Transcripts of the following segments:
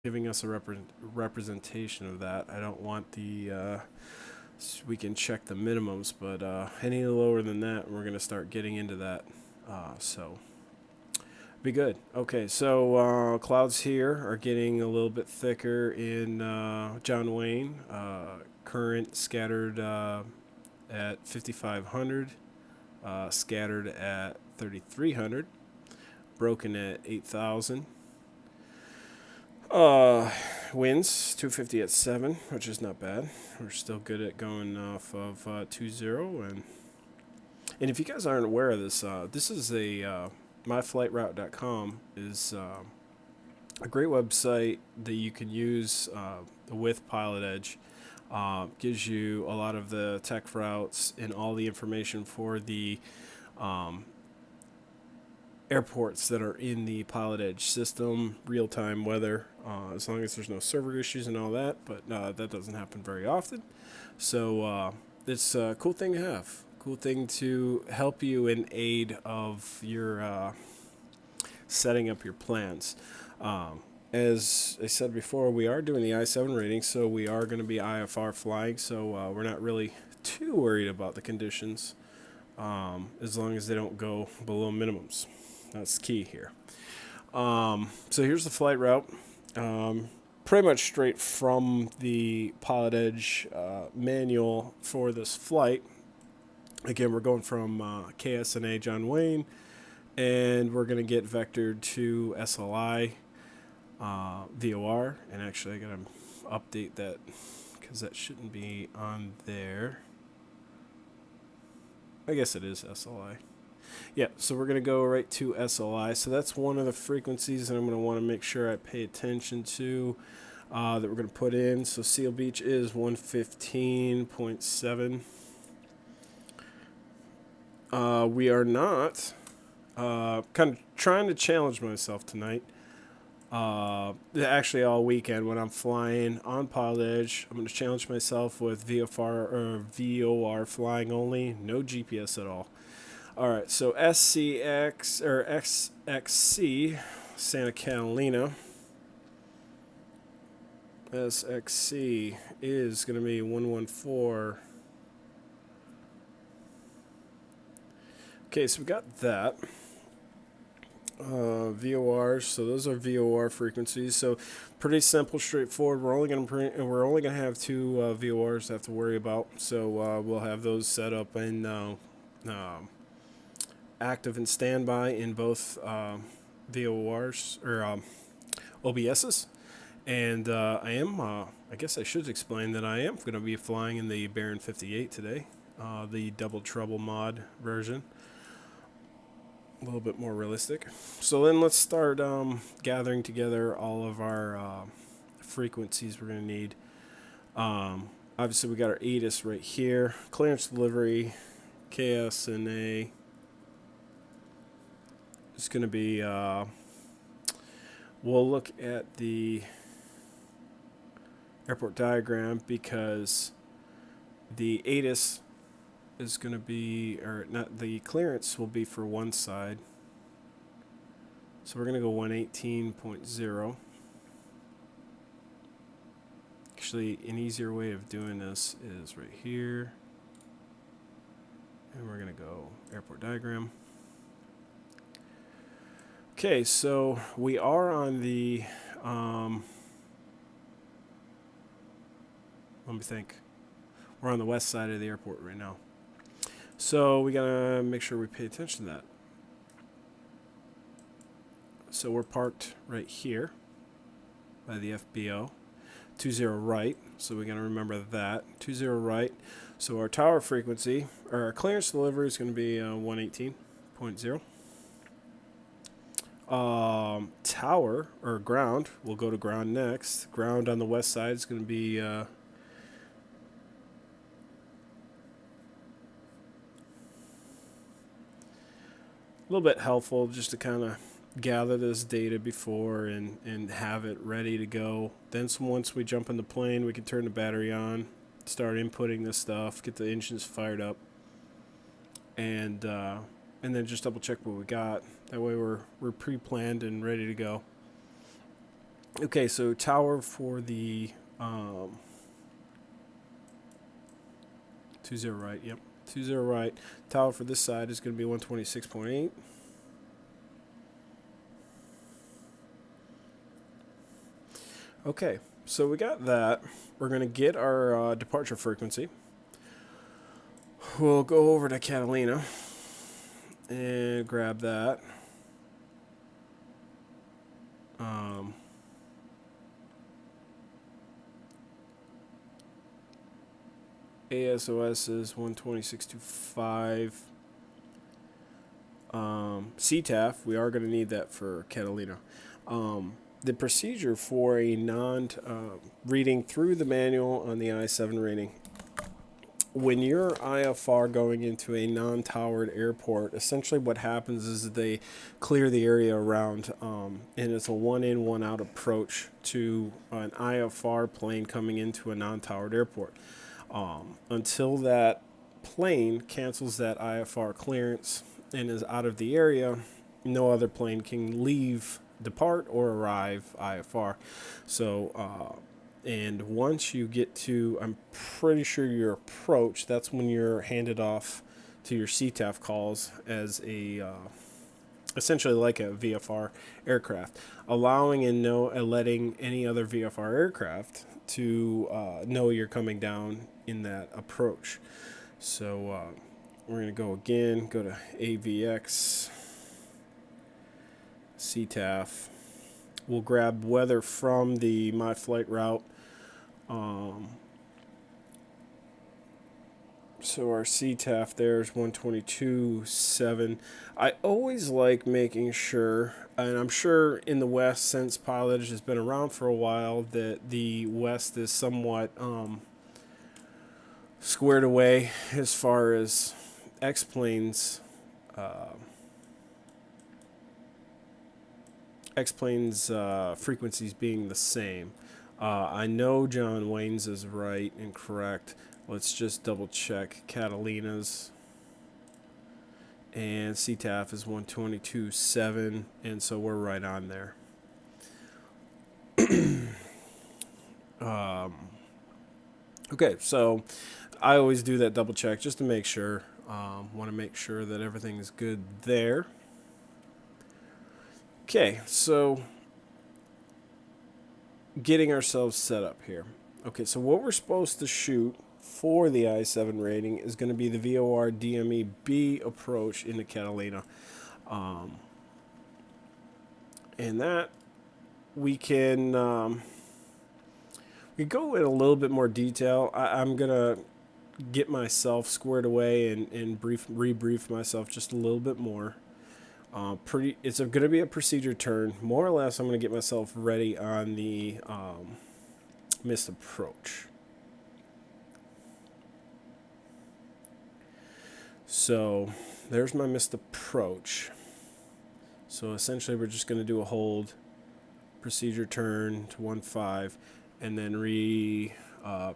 giving us a representation of that. I don't want the we can check the minimums, but any lower than that, we're going to start getting into that. So be good. Okay, so clouds here are getting a little bit thicker in John Wayne. Current scattered at 5,500, scattered at 3,300, broken at 8,000. Winds 250 at 7, which is not bad. We're still good at going off of 2-0. And if you guys aren't aware of this, this is a myflightroute.com is a great website that you can use with Pilot Edge. Gives you a lot of the tech routes and all the information for the airports that are in the Pilot Edge system, real-time weather, as long as there's no server issues and all that, but that doesn't happen very often. So it's a cool thing to have. Cool thing to help you in aid of your setting up your plans. As I said before, we are doing the I-7 rating, so we are going to be IFR flying, so we're not really too worried about the conditions as long as they don't go below minimums. That's key here. So here's the flight route. Pretty much straight from the Pilot Edge manual for this flight. Again, we're going from KSNA John Wayne, and we're going to get vectored to SLI VOR. And actually, I got to update that because that shouldn't be on there. I guess it is SLI. Yeah, so we're going to go right to SLI. So that's one of the frequencies that I'm going to want to make sure I pay attention to that we're going to put in. So Seal Beach is 115.7. We are not kind of trying to challenge myself tonight. Actually, all weekend when I'm flying on Pilot Edge, I'm going to challenge myself with VFR or VOR flying only, no GPS at all. All right, so SCX or XXC Santa Catalina. SXC is going to be 114. Okay, so we got that. VORs, so those are VOR frequencies. So pretty simple, straightforward. We're only gonna have two VORs to have to worry about. So we'll have those set up in active and standby in both VORs or OBSs. And I guess I should explain that I am going to be flying in the Baron 58 today, the Double Trouble mod version. A little bit more realistic. So then let's start gathering together all of our frequencies we're going to need. Obviously, we got our ATIS right here. Clearance delivery, KSNA. It's going to be, we'll look at the airport diagram because the ATIS is going to be, or not, the clearance will be for one side. So we're going to go 118.0. Actually, an easier way of doing this is right here. And we're going to go airport diagram. Okay, so we are on the, let me think. We're on the west side of the airport right now. So we gotta make sure we pay attention to that. So we're parked right here by the FBO. 20 right, so we gotta remember that. 20 right. So our tower frequency, or our clearance delivery is gonna be 118.0. Tower, or ground, we'll go to ground next. Ground on the west side is gonna be a little bit helpful just to kind of gather this data before and have it ready to go. Then once we jump in the plane, we can turn the battery on, start inputting this stuff, get the engines fired up, and then just double check what we got. That way we're pre-planned and ready to go. Okay, so tower for the 20 right. Yep, 20 right. Tower for this side is going to be 126.8. Okay, so we got that. We're going to get our departure frequency. We'll go over to Catalina and grab that. ASOS is 126.25. CTAF, we are going to need that for Catalina. The procedure for a reading through the manual on the I-7 rating, when you're IFR going into a non-towered airport, essentially what happens is they clear the area around, and it's a one-in, one-out approach to an IFR plane coming into a non-towered airport. Until that plane cancels that IFR clearance and is out of the area, no other plane can leave, depart, or arrive IFR. So, and once you get to, I'm pretty sure your approach, that's when you're handed off to your CTAF calls as a essentially like a VFR aircraft, allowing and letting any other VFR aircraft to know you're coming down in that approach. So we're going to go again, go to AVX, CTAF. We'll grab weather from the My Flight route. So our CTAF there is 122.7. I always like making sure, and I'm sure in the West, since pilotage has been around for a while, that the West is somewhat squared away as far as X-planes frequencies being the same. I know John Wayne's is right and correct. Let's just double check Catalina's. And CTAF is 122.7, and so we're right on there. Okay, so I always do that double check just to make sure. Want to make sure that everything is good there. Okay, so getting ourselves set up here. Okay, so what we're supposed to shoot for the I-7 rating is going to be the VOR DME B approach into Catalina. And that we can we go in a little bit more detail. I'm going to get myself squared away and rebrief myself just a little bit more. It's going to be a procedure turn. More or less, I'm going to get myself ready on the missed approach. So there's my missed approach. So essentially, we're just going to do a hold, procedure turn to 1.5, and then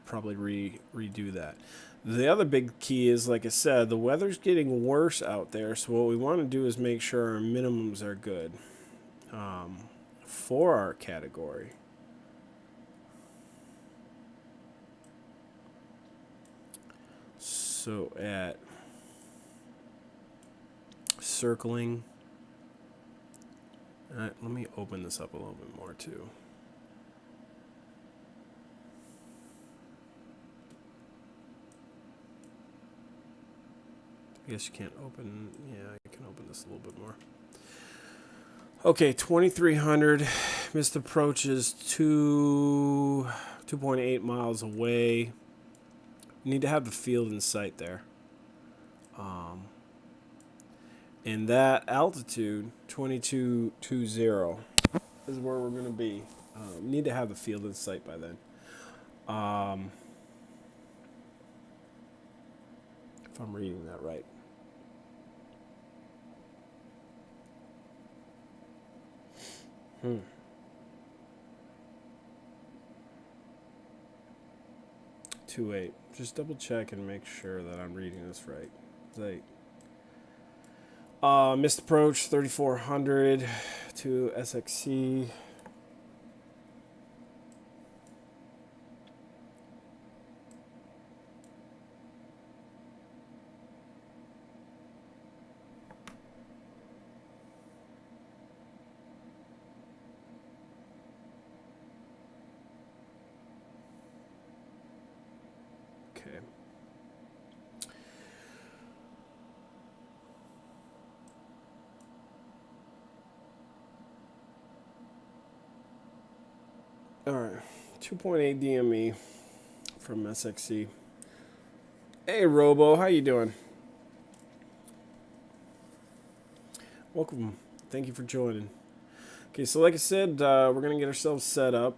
probably redo that. The other big key is, like I said, the weather's getting worse out there. So what we want to do is make sure our minimums are good for our category. So at circling, let me open this up a little bit more too. I guess you can't open, yeah, you can open this a little bit more. Okay, 2300, missed approach is 2.8 miles away. You need to have the field in sight there. And that altitude, 2220, is where we're going to be. Need to have the field in sight by then. If I'm reading that right. Two eight. Just double check and make sure that I'm reading this right. Missed approach 3400 to SXC. Okay. All right. 2.8 DME from SXC. Hey, Robo, how you doing? Welcome. Thank you for joining. Okay, so like I said, we're going to get ourselves set up.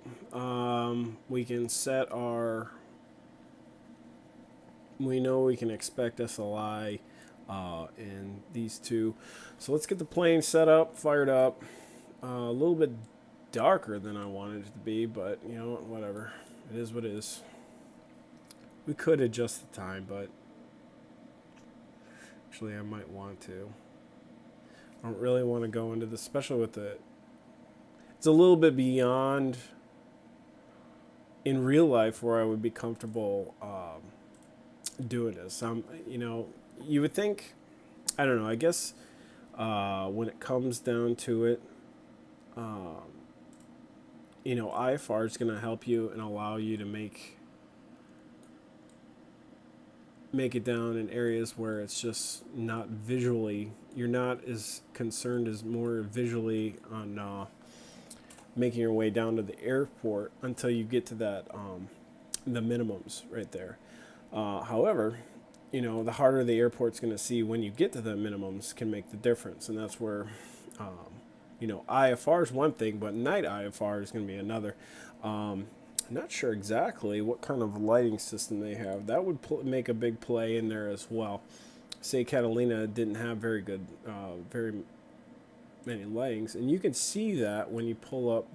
We can set our... We know we can expect SLI in these two. So let's get the plane set up, fired up. A little bit darker than I wanted it to be, but, you know, whatever. It is what it is. We could adjust the time, but... Actually, I might want to. I don't really want to go into this, especially with the... It's a little bit beyond in real life where I would be comfortable doing this. You know, you would think, I don't know, I guess when it comes down to it, you know, IFR is going to help you and allow you to make it down in areas where it's just not visually, you're not as concerned as more visually on making your way down to the airport until you get to that the minimums right there. However, you know, the harder the airport's going to see when you get to the minimums can make the difference, and that's where you know, IFR is one thing, but night IFR is going to be another. I'm not sure exactly what kind of lighting system they have. That would make a big play in there as well. Say Catalina didn't have very good, very many lightings, and you can see that when you pull up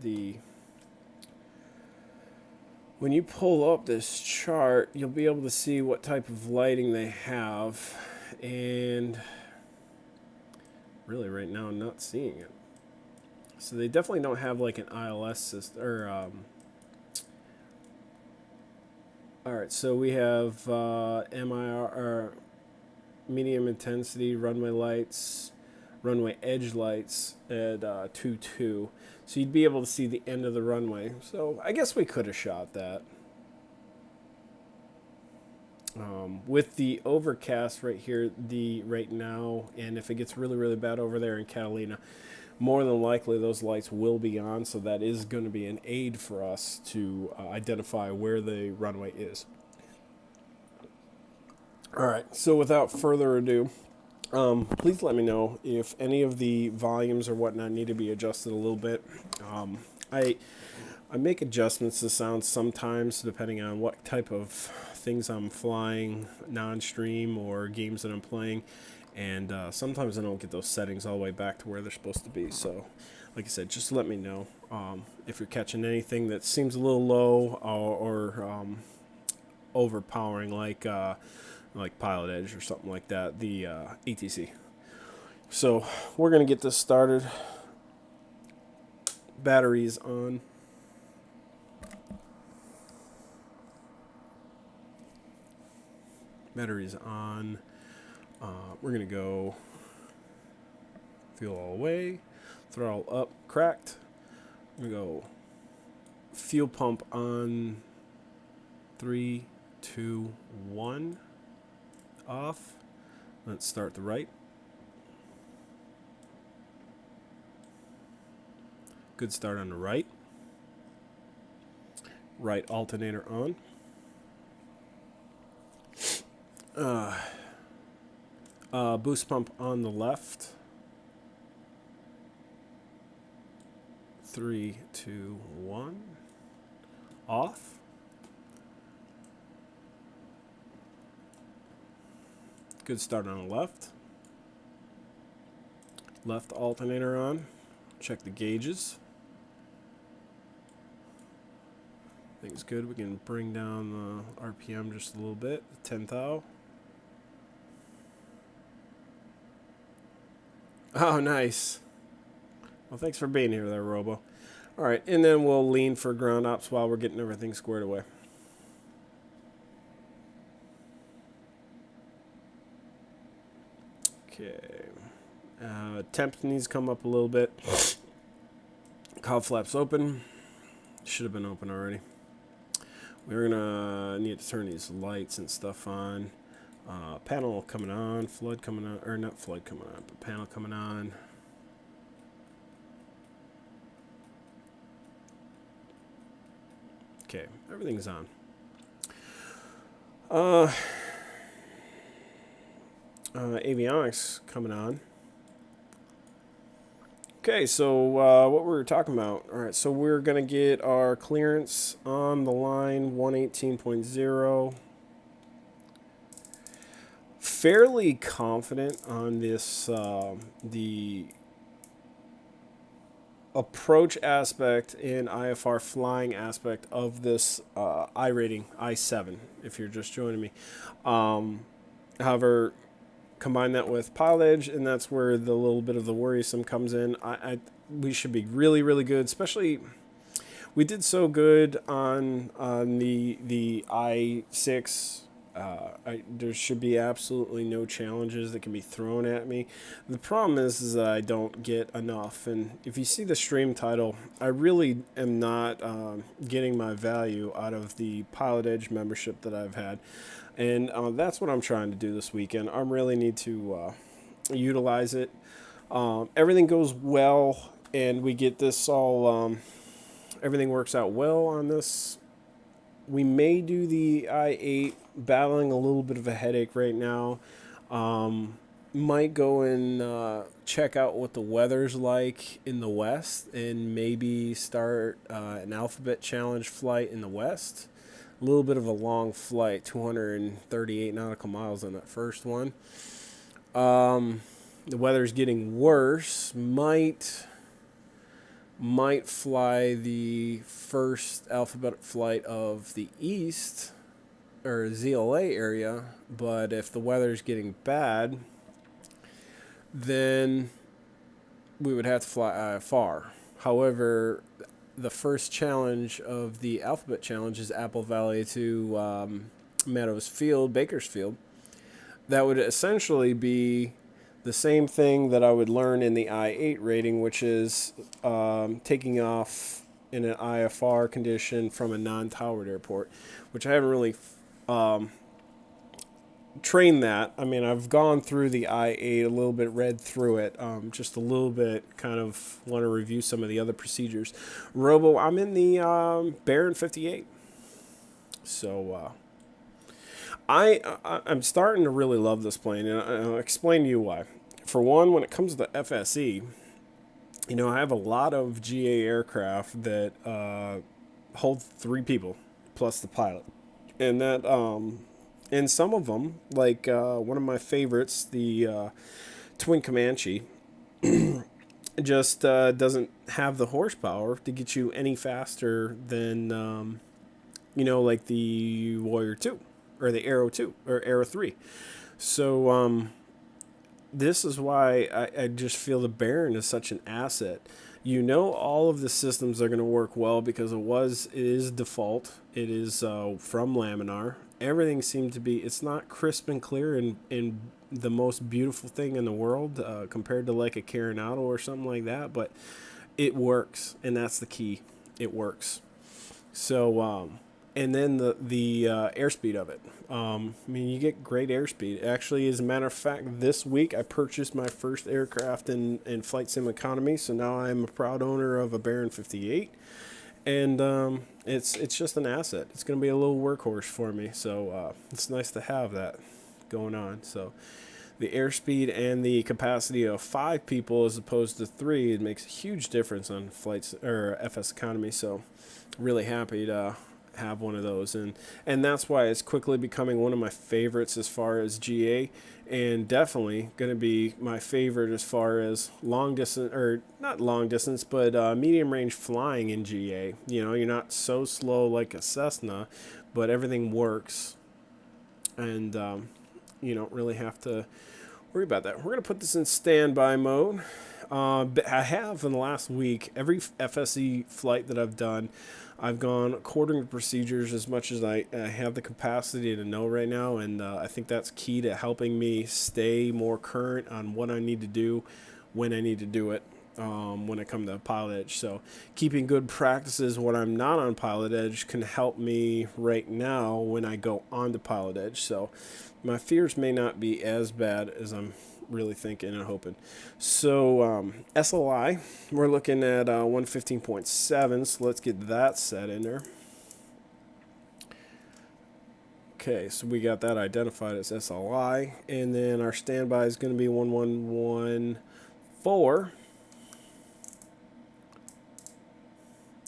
this chart, you'll be able to see what type of lighting they have, and really right now I'm not seeing it. So they definitely don't have like an ILS system or all right, so we have MIR or medium intensity runway lights, runway edge lights at 2.2, so you'd be able to see the end of the runway. So I guess we could have shot that. With the overcast right here, right now, and if it gets really, really bad over there in Catalina, more than likely those lights will be on, so that is going to be an aid for us to identify where the runway is. All right, so without further ado, please let me know if any of the volumes or whatnot need to be adjusted a little bit. I make adjustments to sound sometimes depending on what type of things I'm flying, non-stream or games that I'm playing, and sometimes I don't get those settings all the way back to where they're supposed to be. So, like I said, just let me know if you're catching anything that seems a little low or overpowering, like Pilot Edge or something like that, the ETC. So we're going to get this started. Batteries on. Batteries on. We're going to go fuel all the way. Throttle up, cracked. We're going to go fuel pump on. 3, 2, 1. Off. Let's start the right. Good start on the right. Right alternator on. Boost pump on the left. 3, 2, 1. Off. Good start on the left. Left alternator on. Check the gauges. I think it's good. We can bring down the RPM just a little bit. 10 thou. Oh, nice. Well, thanks for being here there, Robo. All right, and then we'll lean for ground ops while we're getting everything squared away. Okay. Temp needs to come up a little bit. Cowl flaps open. Should have been open already. We're gonna need to turn these lights and stuff on. Panel coming on, flood coming on, or not flood coming on, but panel coming on. Okay, everything's on. Avionics coming on. Okay, so what we were talking about. All right, so we're going to get our clearance on the line 118.0. Fairly confident on this, the approach aspect and IFR flying aspect of this I rating, I-7, if you're just joining me. However, combine that with pilotage, and that's where the little bit of the worrisome comes in. We should be really, really good, especially we did so good on the I-6. There should be absolutely no challenges that can be thrown at me. The problem is that I don't get enough. And if you see the stream title, I really am not getting my value out of the Pilot Edge membership that I've had. And that's what I'm trying to do this weekend. I really need to utilize it. Everything goes well, and we get this all... everything works out well on this. We may do the I-8, battling a little bit of a headache right now. Might go and check out what the weather's like in the west, and maybe start an alphabet challenge flight in the west. A little bit of a long flight, 238 nautical miles on that first one. The weather's getting worse. Might fly the first alphabet flight of the east or ZLA area, but if the weather's getting bad, then we would have to fly IFR. However, the first challenge of the alphabet challenge is Apple Valley to Meadows Field, Bakersfield. That would essentially be the same thing that I would learn in the I-8 rating, which is taking off in an IFR condition from a non-towered airport, which I haven't really trained that. I mean, I've gone through the I-8 a little bit, read through it, just a little bit, kind of want to review some of the other procedures. Robo, I'm in the Baron 58. So I'm starting to really love this plane, and I'll explain to you why. For one, when it comes to the FSE, I have a lot of GA aircraft that hold 3 people plus the pilot, and that and some of them, like one of my favorites, the Twin Comanche, just doesn't have the horsepower to get you any faster than like the Warrior 2 or the Arrow 2 or Arrow 3. So this is why I just feel the Baron is such an asset. All of the systems are going to work well because it is default. It is from Laminar. Everything seemed to be, it's not crisp and clear and the most beautiful thing in the world compared to like a Carenado or something like that, but it works, and that's the key. It works. So, and then the airspeed of it. You get great airspeed. Actually, as a matter of fact, this week I purchased my first aircraft in Flight Sim Economy, so now I'm a proud owner of a Baron 58. And it's just an asset. It's going to be a little workhorse for me, so it's nice to have that going on. So the airspeed and the capacity of 5 people as opposed to 3, it makes a huge difference on flights or FS Economy. So really happy to have one of those, and that's why it's quickly becoming one of my favorites as far as GA, and definitely going to be my favorite as far as long distance, or not long distance, but medium range flying in GA. You're not so slow like a Cessna, but everything works, and you don't really have to worry about that. We're going to put this in standby mode. I have in the last week, every FSE flight that I've done, I've gone according to procedures as much as I have the capacity to know right now, and I think that's key to helping me stay more current on what I need to do, when I need to do it. when I come to Pilot Edge. So keeping good practices when I'm not on Pilot Edge can help me right now when I go on to Pilot Edge. So my fears may not be as bad as I'm really thinking and hoping. So SLI, we're looking at 115.7, so let's get that set in there. Okay, so we got that identified as SLI, and then our standby is going to be 1114.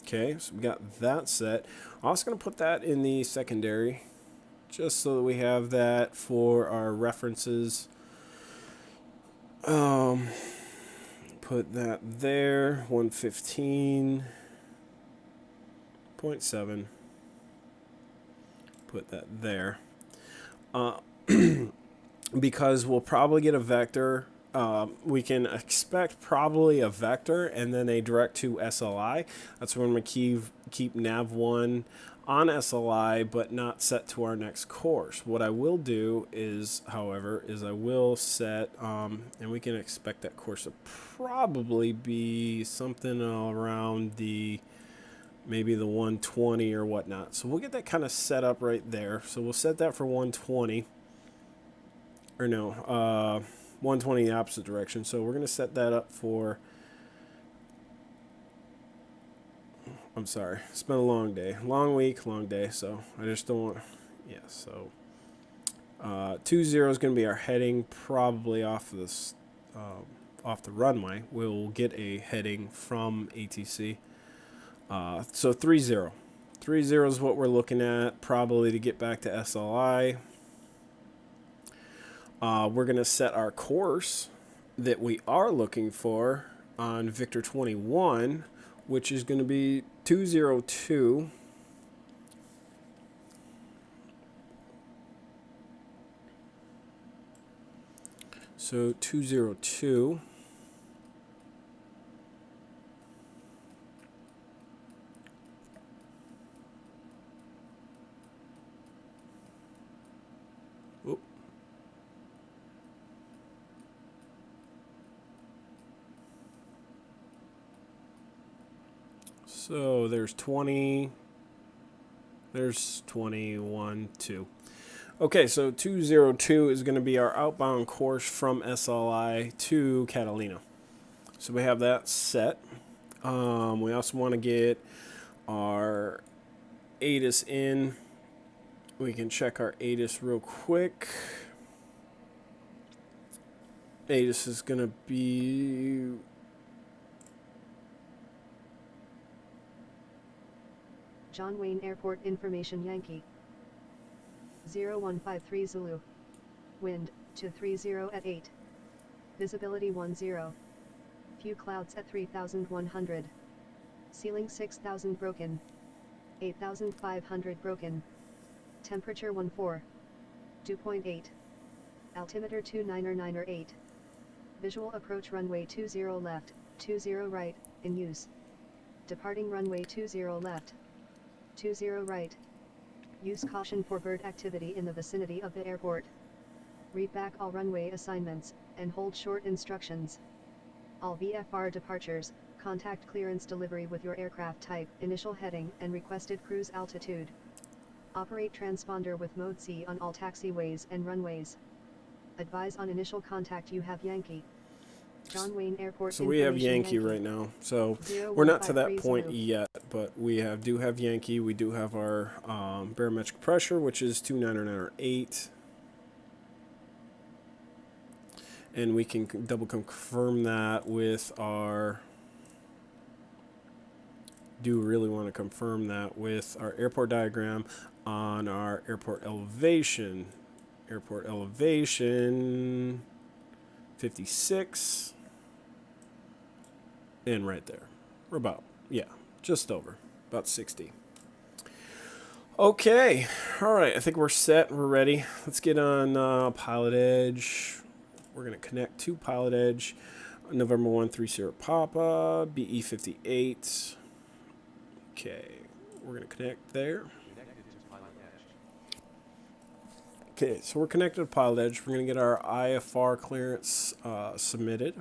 Okay, so we got that set. I'm also going to put that in the secondary, just so that we have that for our references. Put that there, 115.7. Put that there. Because we'll probably get a vector. We can expect probably a vector and then a direct to SLI. That's when we keep nav1 on SLI, but not set to our next course. What I will do is, however, I will set, and we can expect that course to probably be something around maybe the 120 or whatnot. So we'll get that kind of set up right there. So we'll set that for 120. Or no, 120 the opposite direction. So we're going to set that up for, I'm sorry, it's been a long day. Long week, long day. So I just don't want, yeah, so 20 is going to be our heading, probably off of this, off the runway. We'll get a heading from ATC. So 30. 30 is what we're looking at, probably to get back to SLI. We're going to set our course that we are looking for on Victor 21, which is going to be 202. So 202. So there's 20, there's 21, 2. Okay, so 202 is going to be our outbound course from SLI to Catalina. So we have that set. We also want to get our ATIS in. We can check our ATIS real quick. ATIS is going to be... John Wayne Airport Information Yankee 0153 Zulu. Wind 230 at 8. Visibility 10. Few clouds at 3100. Ceiling 6000 broken. 8500 broken. Temperature 14. Dew point 8. Altimeter 299 Visual approach runway 20 left, 20 right, in use. Departing runway 20 left. 20 right. Use caution for bird activity in the vicinity of the airport. Read back all runway assignments, and hold short instructions. All VFR departures, contact clearance delivery with your aircraft type, initial heading, and requested cruise altitude. Operate transponder with Mode C on all taxiways and runways. Advise on initial contact you have Yankee. John Wayne Airport. So we have Yankee right now. So we're not to that point yet, but we do have Yankee. We do have our barometric pressure, which is 299.8. And we can double confirm that with our... do really want to confirm that with our airport diagram on our airport elevation. Airport elevation 56. And right there. We're about, yeah, just over. About 60. Okay. All right. I think we're set. We're ready. Let's get on Pilot Edge. We're going to connect to Pilot Edge. November 130 Papa. BE58. Okay. We're going to connect there. Okay, so we're connected to Pilot Edge. We're going to get our IFR clearance submitted.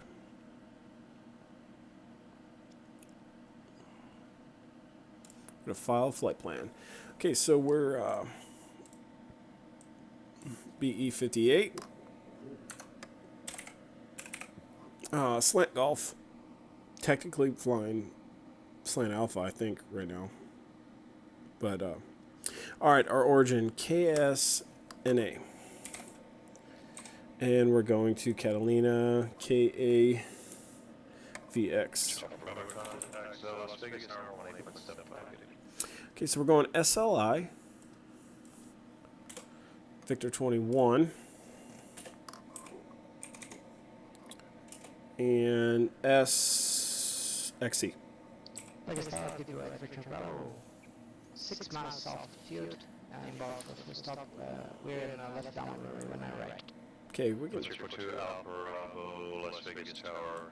Gonna file flight plan. Okay, so we're BE-58. Slant Golf. Technically flying Slant Alpha, I think, right now. But, alright, our origin, KSNA. And we're going to Catalina, KAVX. Okay, so we're going SLI. Victor 21. And SXE. Like a start, give you a Victor Bravo. 6 miles south of the field, inbound for full stop. We're in a left down when I right. Okay, we can. 342 Alpha Bravo, Las Vegas Tower.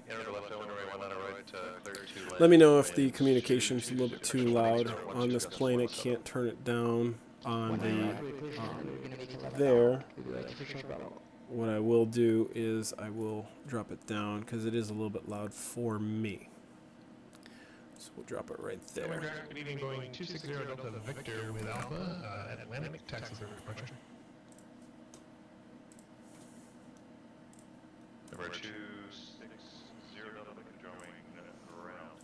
Enter the left runway 19 right, clear to land. Let me know if the communication's a little bit too loud on this plane. I can't turn it down on the there. What I will do is I will drop it down because it is a little bit loud for me. So we'll drop it right there. Good evening, going 260 Delta Victor with Alpha at Atlantic, Texas, departure. Number 260 Delta Victor drawing around.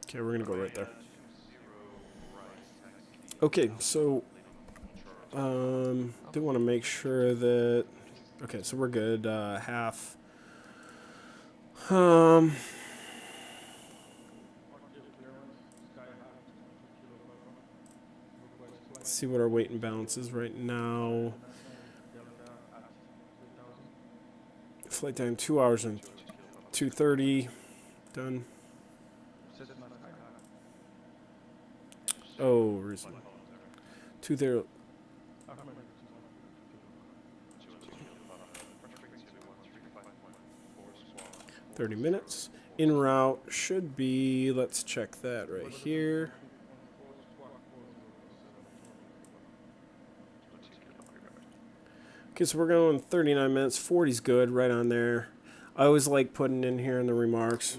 Okay, we're gonna go right there. Okay, so do want to make sure that. Okay, so we're good. Half. Let's see what our weight and balance is right now. Flight time 2 hours and 2:30. Done. Oh, reason. 2:30. 30 minutes. En route should be, let's check that right here. Okay, so we're going 39 minutes. 40's good, right on there. I always like putting in here in the remarks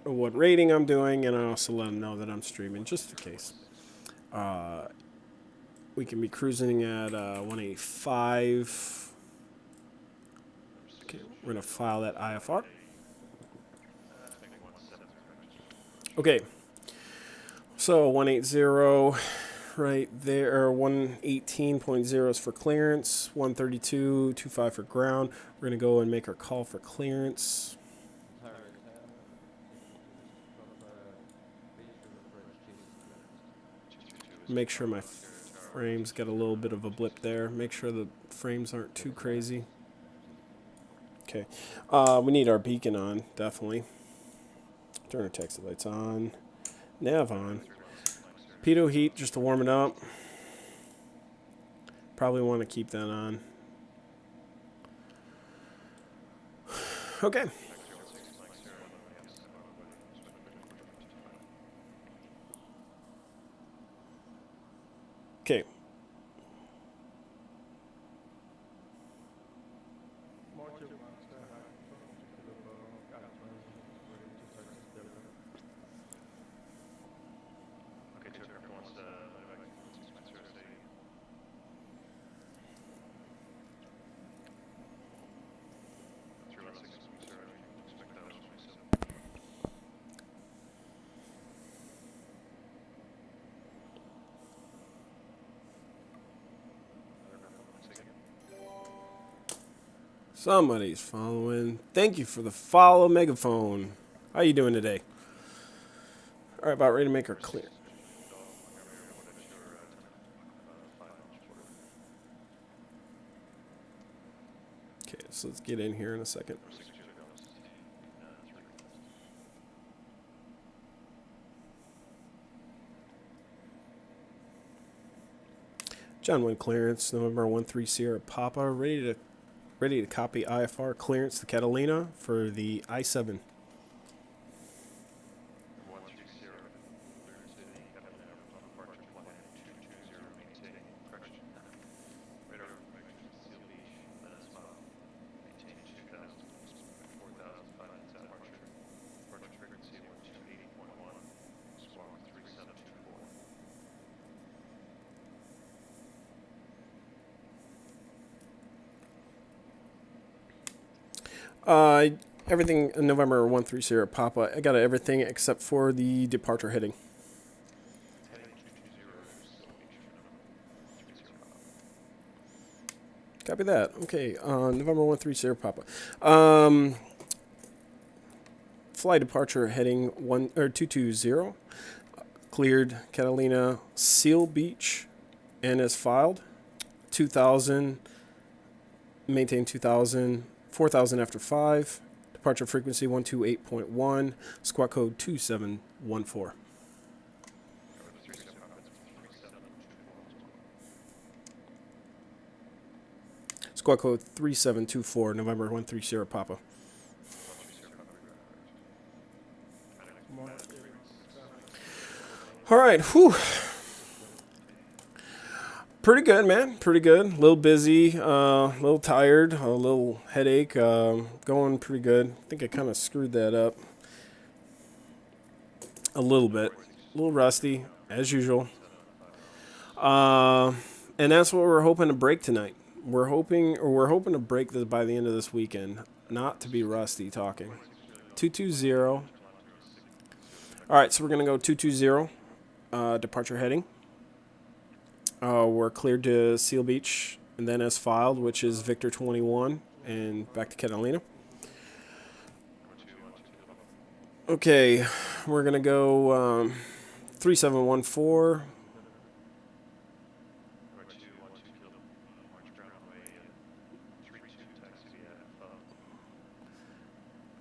what rating I'm doing, and I also let them know that I'm streaming, just in case. We can be cruising at 185. Okay, we're going to file that IFR. Okay, so 180 right there, or 118.0 is for clearance, 132.25 for ground. We're going to go and make our call for clearance. Make sure my frames got a little bit of a blip there. Make sure the frames aren't too crazy. Okay, we need our beacon on, definitely. Turn our taxi lights on. Nav on. Pitot heat just to warm it up. Probably want to keep that on. Okay. Okay. Somebody's following. Thank you for the follow, Megaphone. How you doing today? All right, about ready to make her clear. Okay, so let's get in here in a second. John 1 clearance, November 13 Sierra Papa, ready to copy IFR clearance to Catalina for the I-7. Everything November 130 Papa. I got everything except for the departure heading. Heading 220, Copy that. Okay, November 130 Papa. Fly departure heading 220. Cleared Catalina Seal Beach and is filed. 2000. Maintain 2000. 4000 after 5. Departure frequency 128.1. Squawk code 2714. Squawk code 3724, November 130 Papa. All right, whew. Pretty good, man. Pretty good. A little busy, a little tired, a little headache. Going pretty good. I think I kind of screwed that up a little bit. A little rusty, as usual. And that's what we're hoping to break tonight. We're hoping to break this by the end of this weekend. Not to be rusty talking. 220. All right, so we're gonna go 220. Departure heading. We're cleared to Seal Beach and then as filed, which is Victor 21 and back to Catalina. Okay, we're gonna go 3714.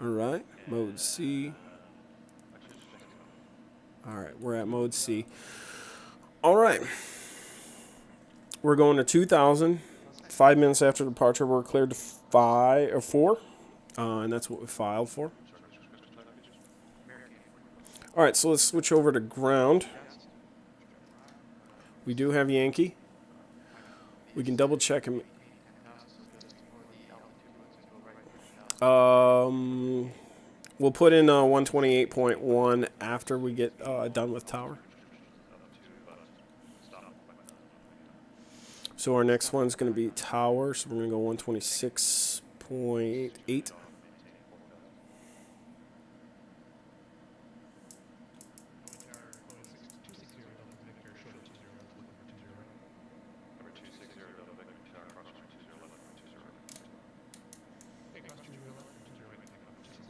All right, mode C. All right, we're at mode C. All right. We're going to 2000. 5 minutes after departure, we're cleared to 5 or 4. And that's what we filed for. All right, so let's switch over to ground. We do have Yankee. We can double check him. We'll put in 128.1 after we get done with tower. So our next one's going to be tower. So we're going to go 126.8.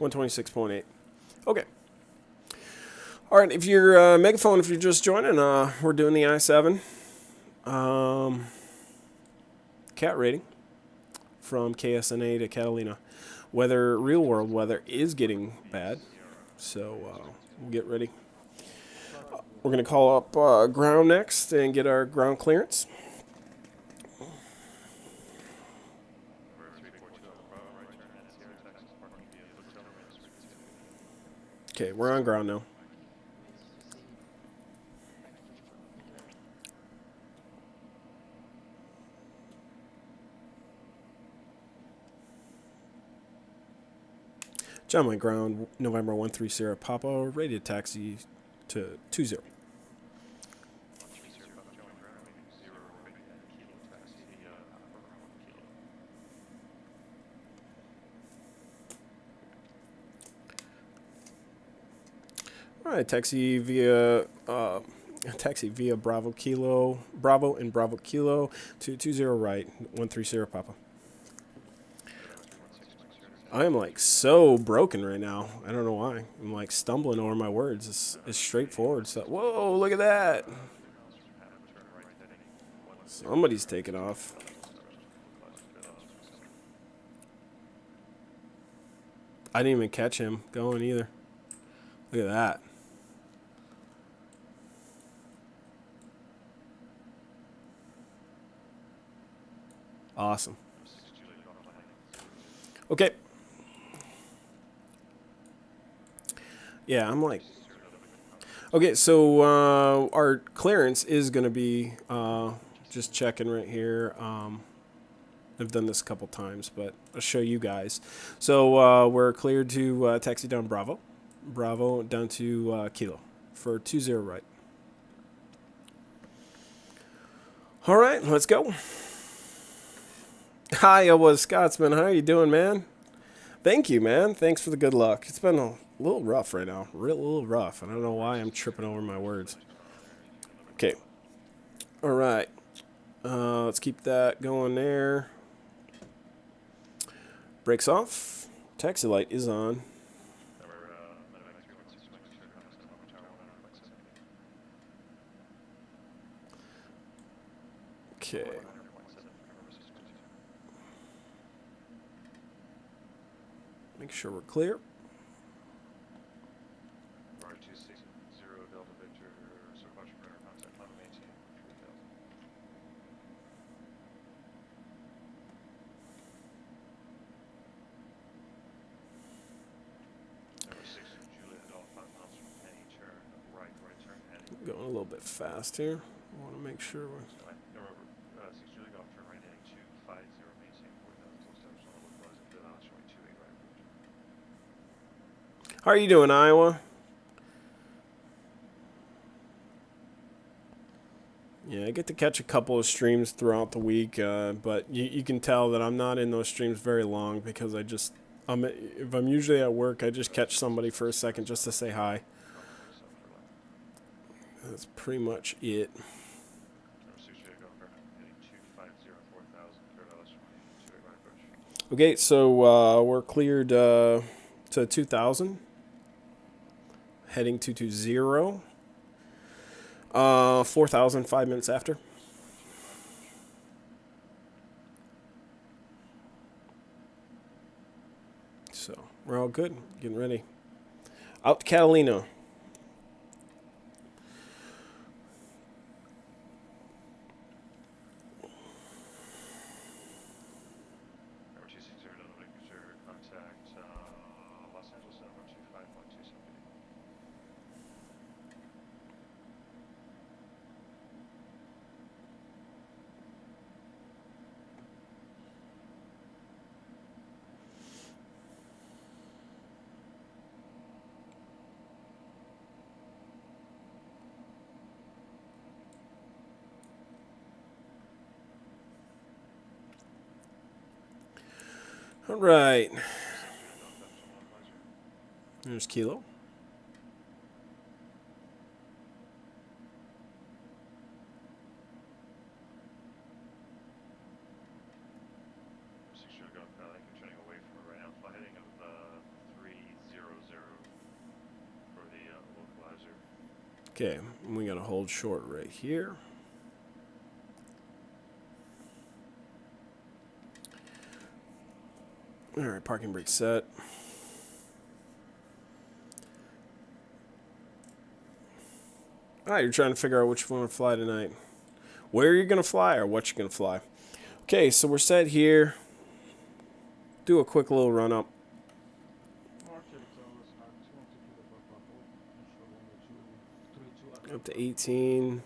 $126.8. Okay. All right. If you're megaphone, if you're just joining, we're doing the I-7 cat rating from KSNA to Catalina. Weather, real world weather is getting bad, so we'll get ready. We're gonna call up ground next and get our ground clearance. Okay, we're on ground now. John Wayne ground, November 130 Papa, rated taxi to 20. All right, taxi via Bravo and Bravo Kilo to 20 right, 130 Papa. I am like so broken right now. I don't know why. I'm like stumbling over my words. It's straightforward. So, whoa, look at that. Somebody's taking off. I didn't even catch him going either. Look at that. Awesome. Okay. Yeah, I'm like... Okay, so our clearance is going to be... just checking right here. I've done this a couple times, but I'll show you guys. So we're cleared to taxi down Bravo. Bravo down to Kilo for 20 right. All right, let's go. Hi, Iowa Scotsman. How are you doing, man? Thank you, man. Thanks for the good luck. It's been a little rough right now. Real little rough. I don't know why I'm tripping over my words. Okay. All right. Let's keep that going there. Brakes off. Taxi light is on. Okay. Make sure we're clear. Delta Victor, so caution for contact, climb maintain 3000. Number 6, Juliet Adult, 5 miles from Penny, turn right turn heading. Going a little bit fast here. I want to make sure we're... Remember, 6 Juliet Golf, turn right heading 250, maintain 4000, full steps on the look close, and good on showing 28 right approach. How are you doing, Iowa? Yeah, I get to catch a couple of streams throughout the week, but you can tell that I'm not in those streams very long because if I'm usually at work, I just catch somebody for a second just to say hi. That's pretty much it. Number 6 Juliet Golf, heading 250, 4000, third LS 28 right approach. Okay, so we're cleared to 2,000. Heading 220. 4,000, 5 minutes after. So we're all good. Getting ready. Out to Catalina. Number 260, Delta Victor, contact Los Angeles, number 25.27. All right. There's Kilo. Turning away from it right now, fly heading of 300 for the localizer. Okay, and we got to hold short right here. All right, parking brake set. All right, you're trying to figure out which one to fly tonight. Where you're going to fly or what you're going to fly. Okay, so we're set here. Do a quick little run up. Up to 18.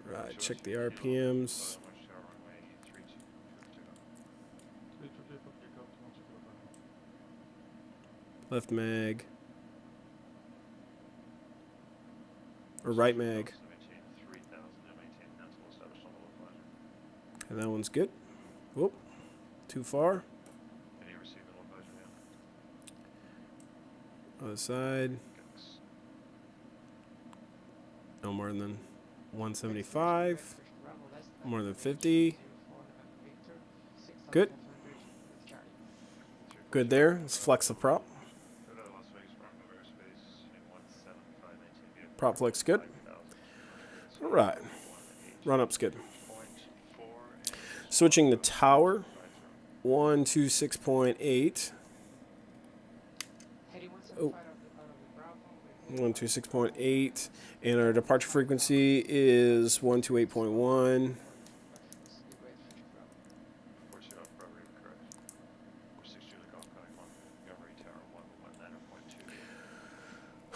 Right, check the RPMs. Left mag. Or right mag. And that one's good. Whoop. Too far. Other side. No more than 175. More than 50. Good. Good there. Let's flex the prop. Prop flex good. All right. Run up's good. Switching the tower. 126.8. Oh. 126.8. And our departure frequency is 128.1.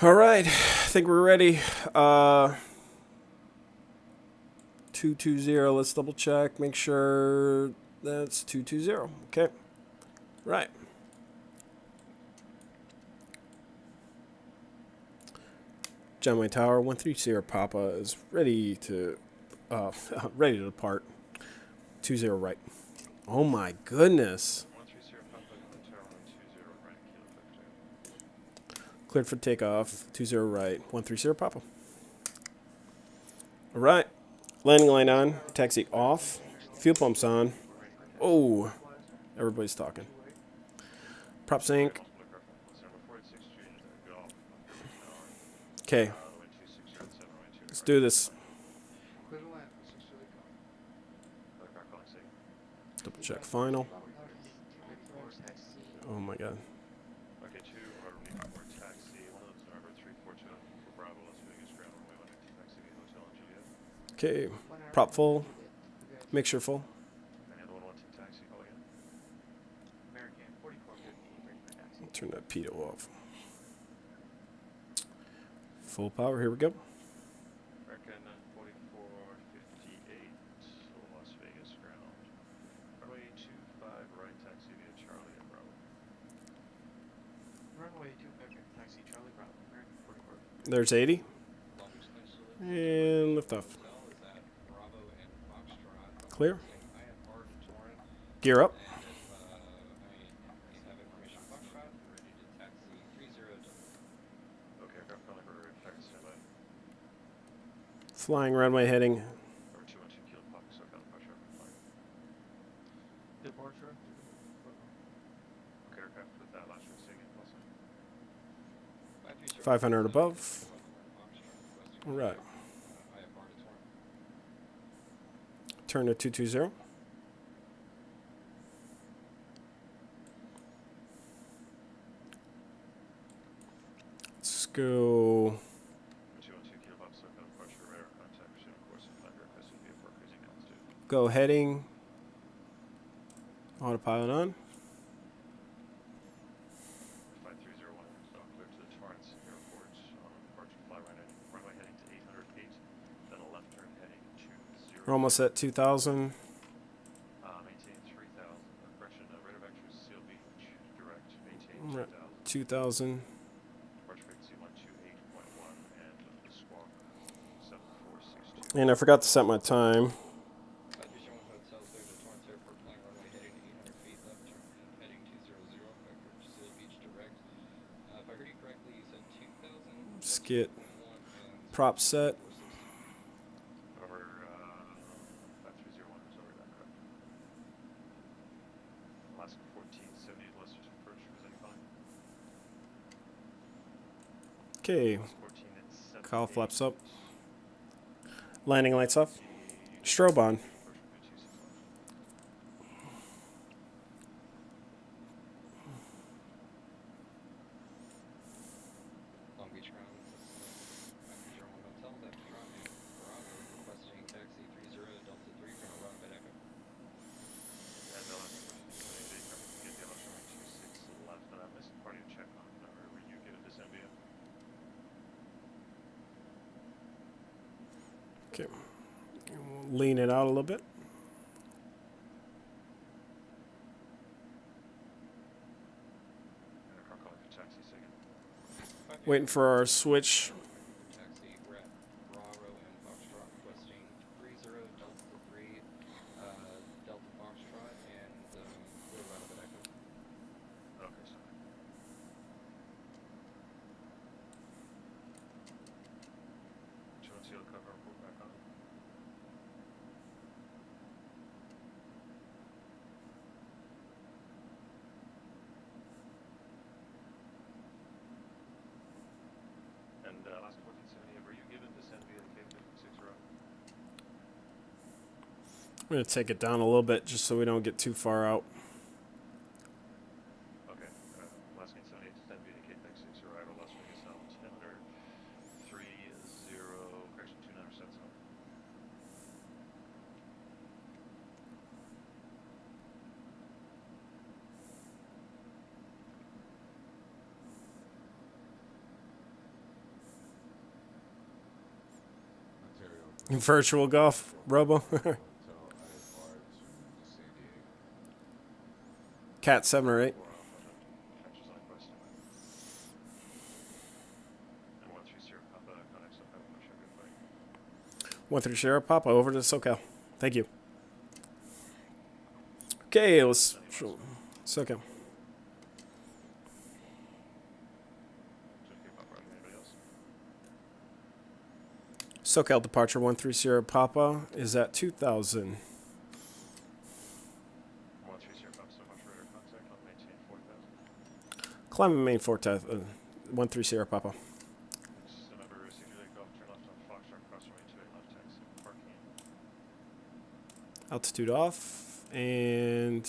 All right, I think we're ready. 220, let's double check, make sure that's 220. Okay, right. Janway Tower 130 Papa is ready to depart. 20 right. Oh my goodness. 130 Papa, Golden Tower, 120 right, Kilo Victor. Cleared for takeoff. 20 right. 130 Papa. All right. Landing line on. Taxi off. Fuel pumps on. Oh, everybody's talking. Prop sync. Multiple aircraft, what's number 486 June, Golf, Tower. Okay, Wind 260 at 7 right, 2 let's right. do this. Clear to land, 6 Charlie Golf. Aircraft calling SIG. Double check final. Taxi. Oh my god. Okay, 2 are for taxi, one of those number 342 for Bravo, Las Vegas, ground runway 1 taxi, Hotel and Juliet. Okay, prop full. Mixture full. And the other one, 1 taxi, call again. American 4450, ready for taxi. Turn that pitot off. Full power, here we go. American 4458, Las Vegas, ground. Runway 25, right, taxi via Charlie and Bravo. Runway 25, taxi Charlie Bravo, American 4450. There's 80. And lift off. Clear. Gear up. Okay, aircraft calling for taxi standby. Flying runway heading. Number 212, Kilo Papa, so kind of pressure up and flying. Departure. Okay, aircraft with that last one, SIG, also. 500 above. All right. Turn to 220. Let's go. 212, Kilo Papa, so kind of pressure, radar contact, pursuit course, and flight request will be for cruising altitude. Go heading. Autopilot on. 5301, so clear to the Torrance Airport on departure, fly runway heading to 808, then a left turn heading to 0. We're almost at 2,000. Maintain 3000, correction, radar vector is Seal Beach, direct, maintain We're at 2000. 2,000. Departure frequency 128.1, and the squawk 7462. And I forgot to set my time. Skit. Prop set. Over 5301 is over that, correct? Alaska 1470, Lester's approach, presenting fine. Okay. 14 at Cowl 78. flaps up. Landing lights off. Strobe on. Approach will be 261. Long Beach ground, After German Hotel, Delta Trump, and Bravo, requesting taxi 30 Delta 3 from a run by Echo. And the last question, the aircraft can get the other runway 26 left, and I missed part of your check on were you given this MBO? Okay. We'll lean it out a little bit. Aircraft calling for taxi, second. Waiting for our switch. Taxi, we're at Bravo and Foxtrot, requesting 30 Delta 3, Delta Foxtrot, and clear run by Echo. Okay, sorry. Do you want to see the cover and pull back on? And Alaska 1470, were you given descent via the K56 route? I'm going to take it down a little bit just so we don't get too far out. Okay, Alaska 878, descent via the K56 arrival, Las Vegas, altimeter 30, correction 29% south. Virtual golf, Robo. Cat 7 or 8. Catches on quest. And 130 Papa, connects up, have a push, good fight. 130 Papa over to SoCal. Thank you. Okay, let's. It's okay. It's okay, Papa. Anybody else? SoCal departure 130 Papa is at 2,000. 130 Papa, so much radar contact on maintain 4,000. Climb main 4,000. 130 Papa. Next, number 60 Golf, turn left on Foxtrot, cross runway 28 left taxi, parking. Altitude off. And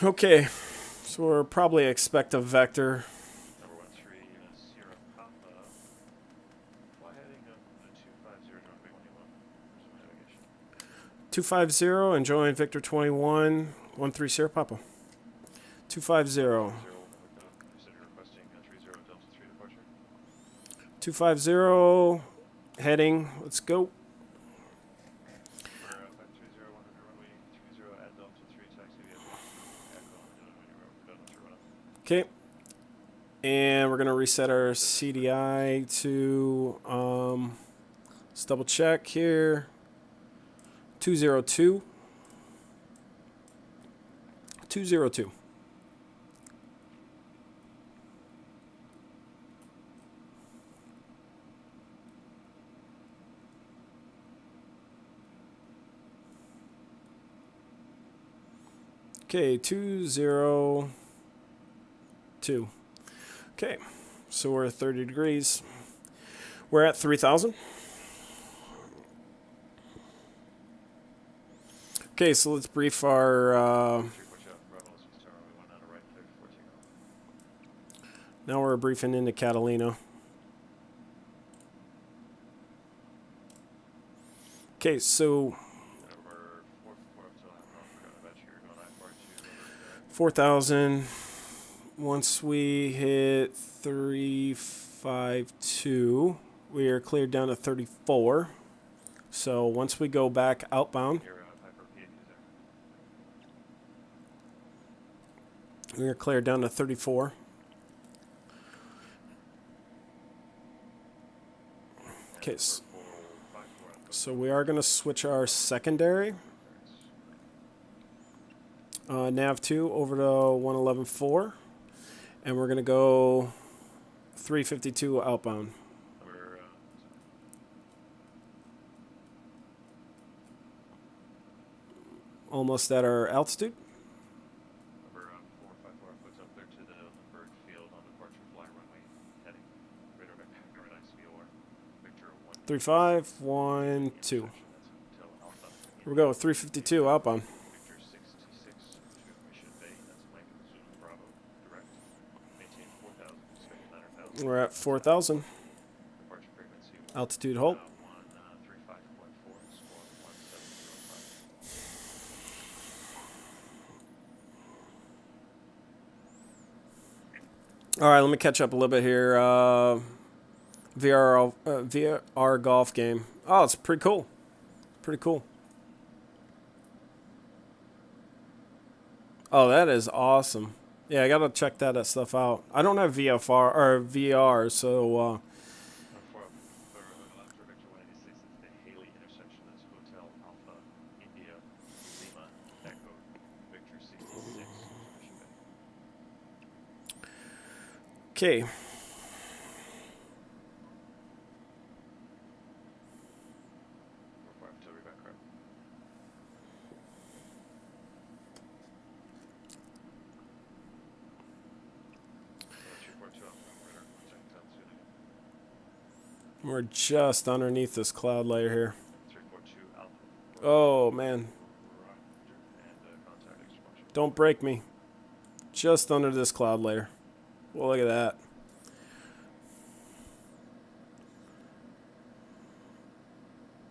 okay, so we'll probably expect a vector. Number 13, Sierra Papa. Fly heading up the 250 runway 21. Resume navigation. 250 and join Victor 21. 130 Papa. 250. 0, said you're requesting 30 Delta 3 departure. 250. Heading. Let's go. We're 530, 100 runway 20 at Delta 3 taxi via when you're done with your run. Okay. And we're going to reset our CDI to, let's double check here. 202. 202. Okay, 202. Okay, so we're at 30 degrees. We're at 3,000. Okay, so let's brief our. 3 watch out, Bravo, let's restart runway 1 on the right, clear for 14 off. Now we're briefing into Catalina. Okay, so Number 44 up till half an hour, forgot about you, you're going I-4 to 4,000. Once we hit 352, we are cleared down to 34. So once we go back outbound, You're Piper P80 there. we are cleared down to 34. Okay, Number 454 on so we are going to switch our secondary nav 2 over to 111.4, and we're going to go 352 outbound. We're Almost at our altitude. number 454 puts up there to the Lindbergh Field on departure, fly runway heading. Radar back, very nice VOR. Victor 1. 3512. That's until Alpha. Here we go, 352 outbound. Victor 66 to Mission Bay. That's Mike Zulu Bravo. Direct. Maintain 4,000. Expect 9,000. We're at 4,000. Departure frequency. Altitude hold. 135.4. Score 1705. All right, let me catch up a little bit here. VR golf game. Oh, it's pretty cool. Pretty cool. Oh, that is awesome. Yeah, I gotta check that stuff out. I don't have VFR or VR, so Before after Victor 186 is the Haley intersection. That's Hotel Alpha India Lima Echo Victor 66 Mission Bay. okay. Before artillery back right. We're just underneath this cloud layer here. 342 Alpha. Oh man, And contact extra function. don't break me. Just under this cloud layer. Well, look at that.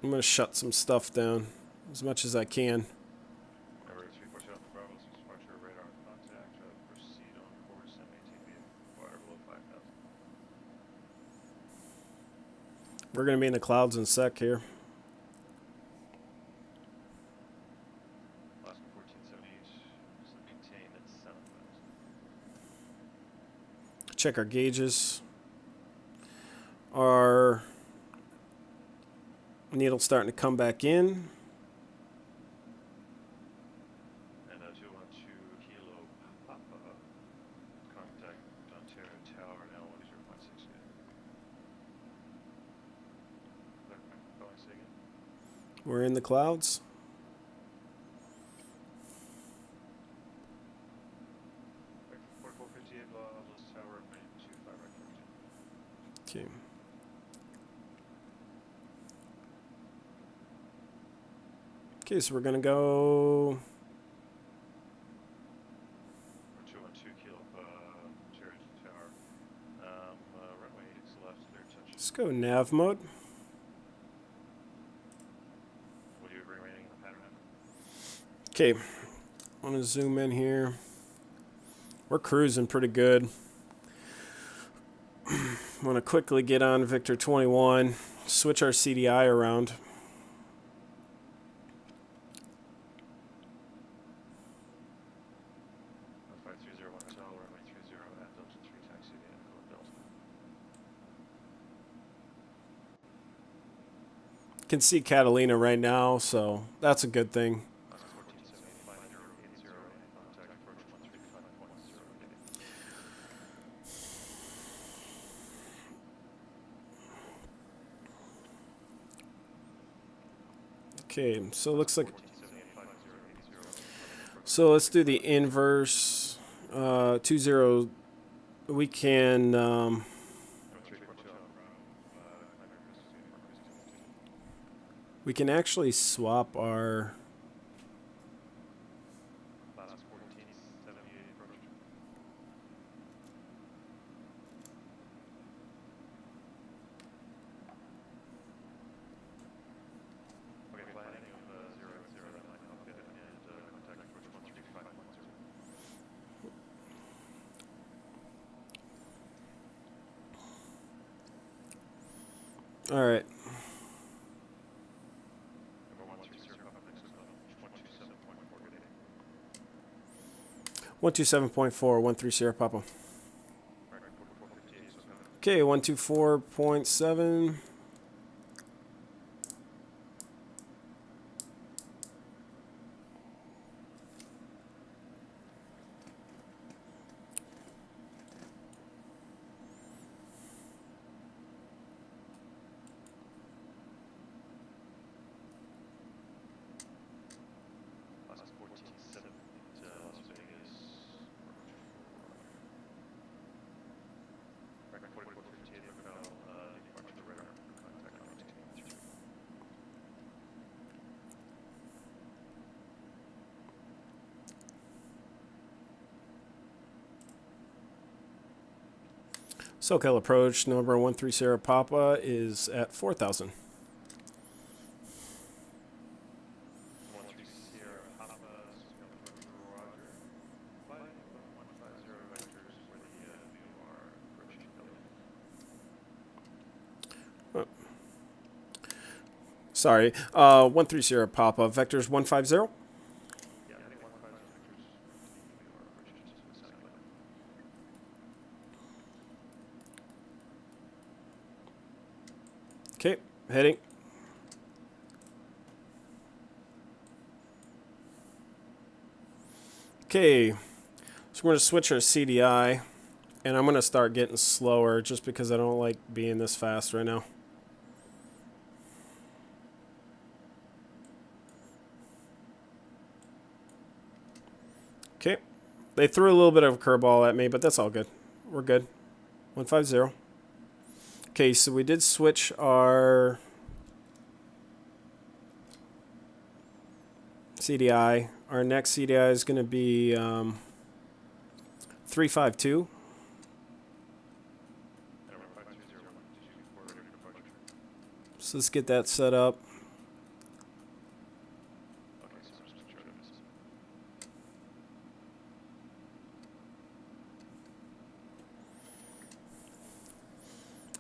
I'm gonna shut some stuff down as much as I can. Number 342 Alpha Bravo, departure radar contact. Proceed on course and maintain vehicle water below 5,000. We're gonna be in the clouds in a sec here. Alaska 1478, just maintain at 7,000. check our gauges. Our needle's starting to come back in. And 212 Kilo Papa, contact Ontario Tower now 10.6. Going say again? We're in the clouds. Vector 4458 Los Tower, 925 right. Okay. Okay, so we're gonna go. 212 Kilo Ontario Tower. Runway is left, clear touch. Let's go nav mode. Would you agree rating in the pattern? Okay, I want to zoom in here. We're cruising pretty good. I want to quickly get on Victor 21, switch our CDI around. Can see Catalina right now, so that's a good thing. Okay, so it looks like. So let's do the inverse. 20. We can. We can actually swap our. All right. 127.4, 130 Papa. Okay, 124.7. SoCal approach number 130 Papa is at 4,000. Sorry, 130 Papa, vectors 150. Okay, heading. Okay, so we're going to switch our CDI, and I'm going to start getting slower just because I don't like being this fast right now. Okay, they threw a little bit of a curveball at me, but that's all good. We're good. 150. Okay, so we did switch our CDI. Our next CDI is going to be 352. So let's get that set up.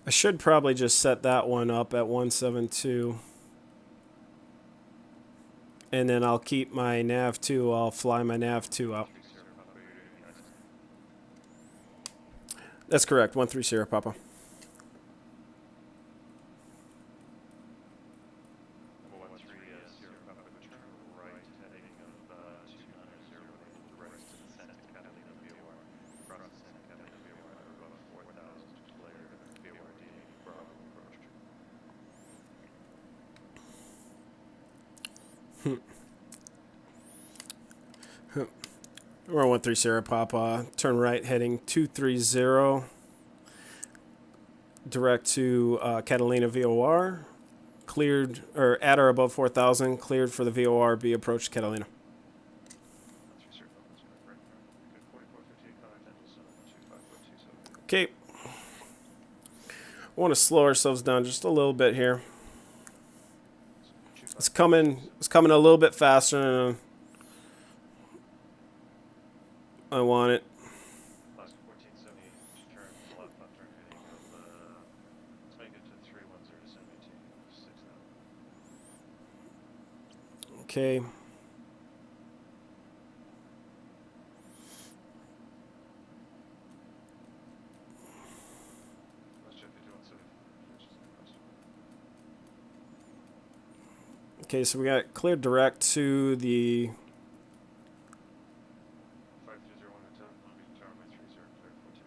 I should probably just set that one up at 172. And then I'll keep my nav2. I'll fly my nav2 up. That's correct. 13 Sierra Papa. 13 Sierra Papa, turn right heading of 290 direct to the Santa Catalina VOR. Cross the Santa Catalina VOR at above 4,000, clear VORD Bravo approach. We're on 13 Sierra Papa. Turn right heading 230. Direct to Catalina VOR. Cleared, or at or above 4,000. Cleared for the VOR. Be approached Catalina. 13 Sierra Papa, right. Good 4458 contact, Delta 25.27. Okay. I want to slow ourselves down just a little bit here. It's coming a little bit faster than I want it. Last 1470, turn left on turn heading of, let's make it to 310 to 72, 6 now. Okay. Let's check the 217. Okay, so we got clear direct to the 5201 hotel, I'll be tower by 30, clear 14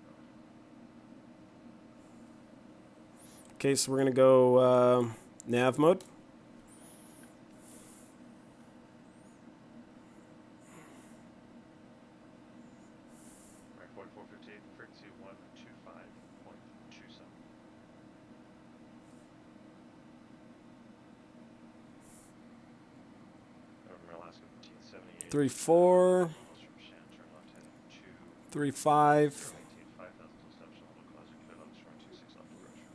Okay, so we're gonna go nav mode. Right, 4458, frequency 125.27. Over Alaska 1578. 3-4, Miles from Shan, turn left heading 3-5. 219, 5,000 till steps, all closer, clear left, short 26 left approach.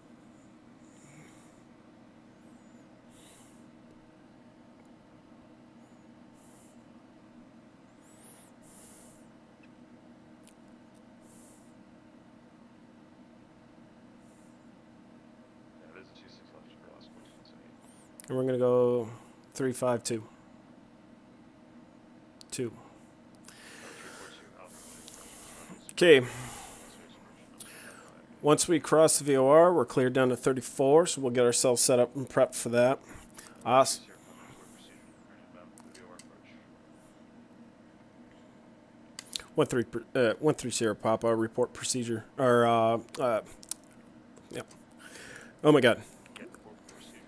Yeah, it is a 26 left for Alaska 1478. And we're gonna go 3-5-2. 2. 342 Alpha. Okay. Once we cross the VOR, we're cleared down to 34, so we'll get ourselves set up and prepped for that. Awesome. Sierra Papa, report procedure, turning about the VOR approach. 1-3 Sierra Papa, report procedure. Or, yeah. Oh my god. Yeah, report procedure.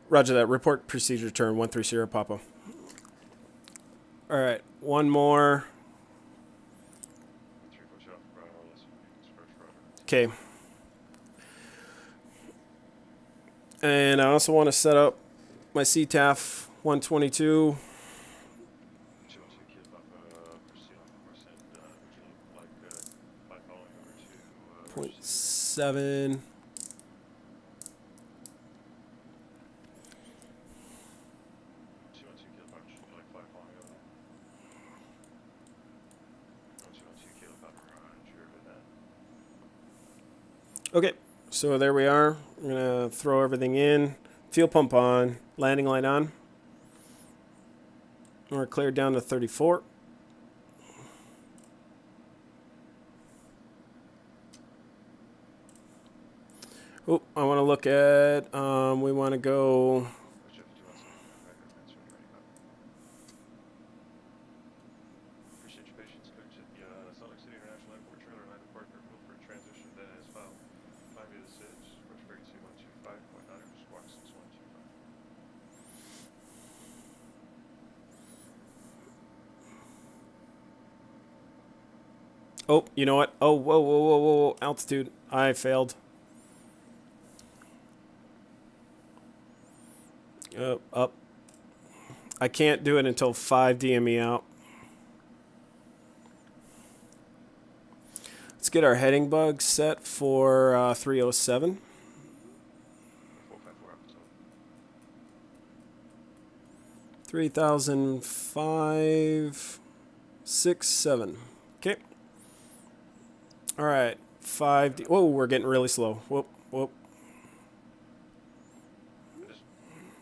Roger that. Report procedure turn 1-3 Sierra Papa. Alright, one more. 342 Alpha Bravo, less approach, roger. Okay. And I also want to set up my CTAF 122. 212 Kilo Papa, proceed on course, and would you like by following over to Point 7. 212 Kilo Papa, would you like by following over? 212 Kilo Papa, roger that. Okay, so there we are. I'm going to throw everything in. Fuel pump on. Landing light on. We're cleared down to 34. Oh, I want to look at, we want to go, Push up to 217, record, answer, ready, Papa. Appreciate your patience, coach at the Salt Lake City International Airport trailer line departure, for transition that is filed. 5 via the SIDS, approach frequency 125.9, squawk 6125. oh, you know what? Oh, whoa, whoa, whoa, whoa, whoa, altitude. I failed. Up. I can't do it until 5 DME out. Let's get our heading bug set for 307. 454 episode. 3005, 6, 7. Okay. All right. 5D. Whoa, we're getting really slow. Whoop, whoop. I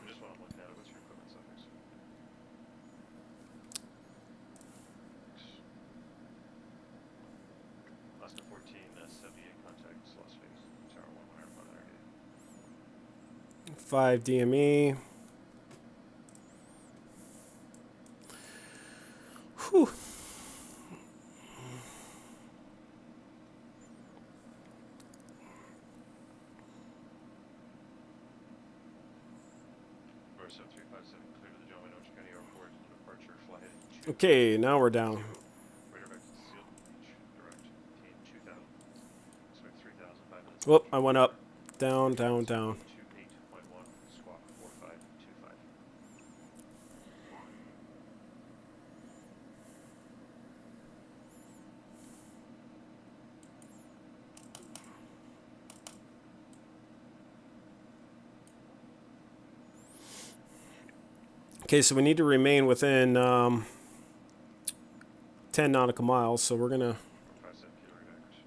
just want to look at it. What's your equipment suffix? 5 DME. Whew. Verso 357, clear to the gentleman, Orange County Airport, departure, fly heading Okay, now we're down. radar vector sealed, beach, direct, team 2000, expect 3000, 5 minutes. Whoop, I went up. Down, down, down. 28.1, squawk 4525. Okay, so we need to remain within 10 nautical miles, so we're going to... 57 kilo redact.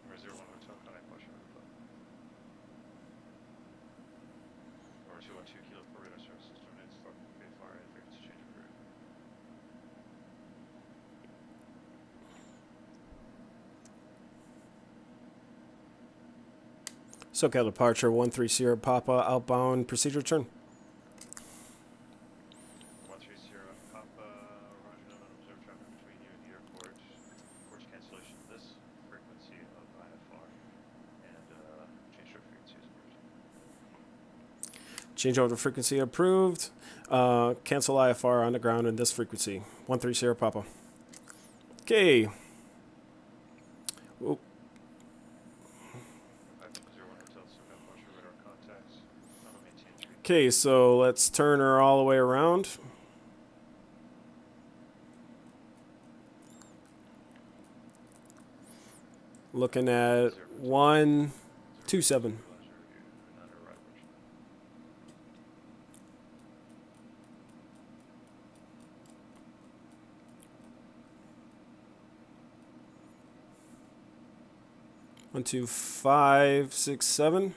Or 01 hotel, connect, Washington, or 212 kilo for radar services, terminates, far and frequency change of route. SoCal departure 130 Papa, outbound, procedure turn. 130 Papa, roger, no unobserved traffic between you and the airport. Course cancellation of this frequency of IFR, and change to frequency is approved. Change over frequency approved. Cancel IFR on the ground in this frequency. 130 Papa. Okay. Whoop. 501 hotel, SoCal departure, radar contacts, maintain 3. Okay, so let's turn her all the way around. Looking at 127. One, two, 5, 6, 7.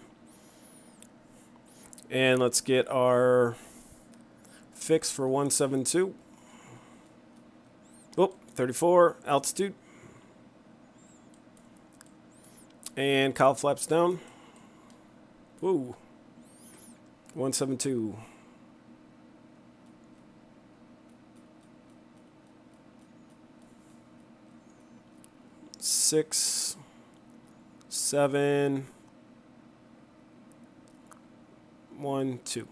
And let's get our fix for 172. Oh, 34, altitude. And cowl flaps down. Woo. 172. Six, 7, 1, 2.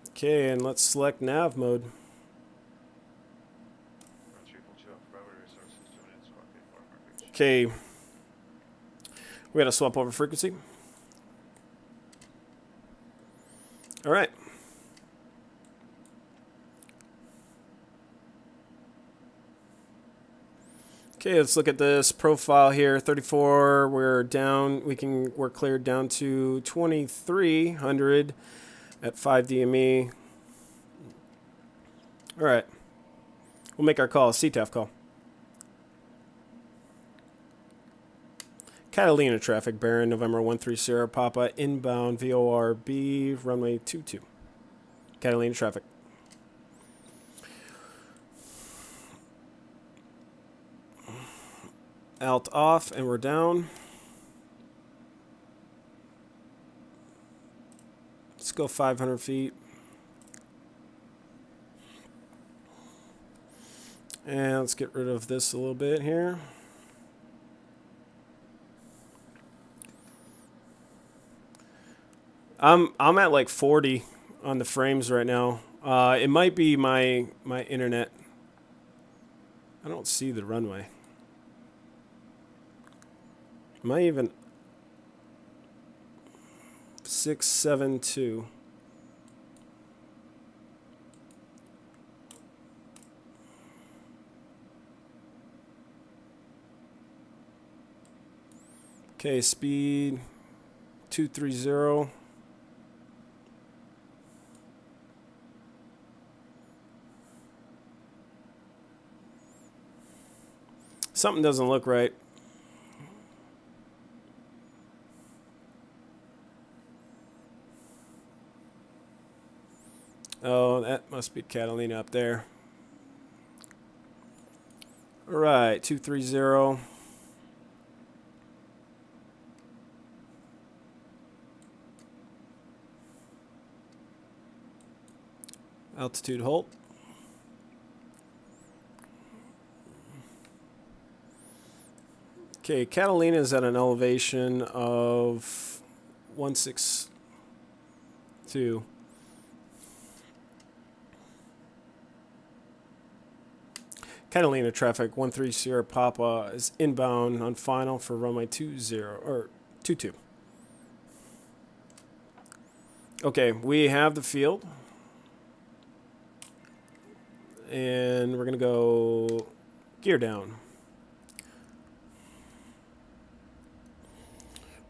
Okay, and let's select nav mode. Okay, we gotta swap over frequency. All right. Okay, let's look at this profile here. 34, we're down. We're cleared down to 2300 at 5 DME. All right, we'll make our call, CTAF call. Catalina traffic, Baron, November 130 Papa, inbound VORB, runway 22. Catalina traffic. Alt off, and we're down. Let's go 500 feet. And let's get rid of this a little bit here. I'm at like 40 on the frames right now. It might be my internet. I don't see the runway. Am I even 672? Okay, speed 230. Something doesn't look right. Oh, that must be Catalina up there. All right, 230. Altitude halt. Okay, Catalina is at an elevation of 162. Catalina traffic 13 Sierra Papa is inbound on final for runway 20 or 22. Okay, we have the field. And we're going to go gear down.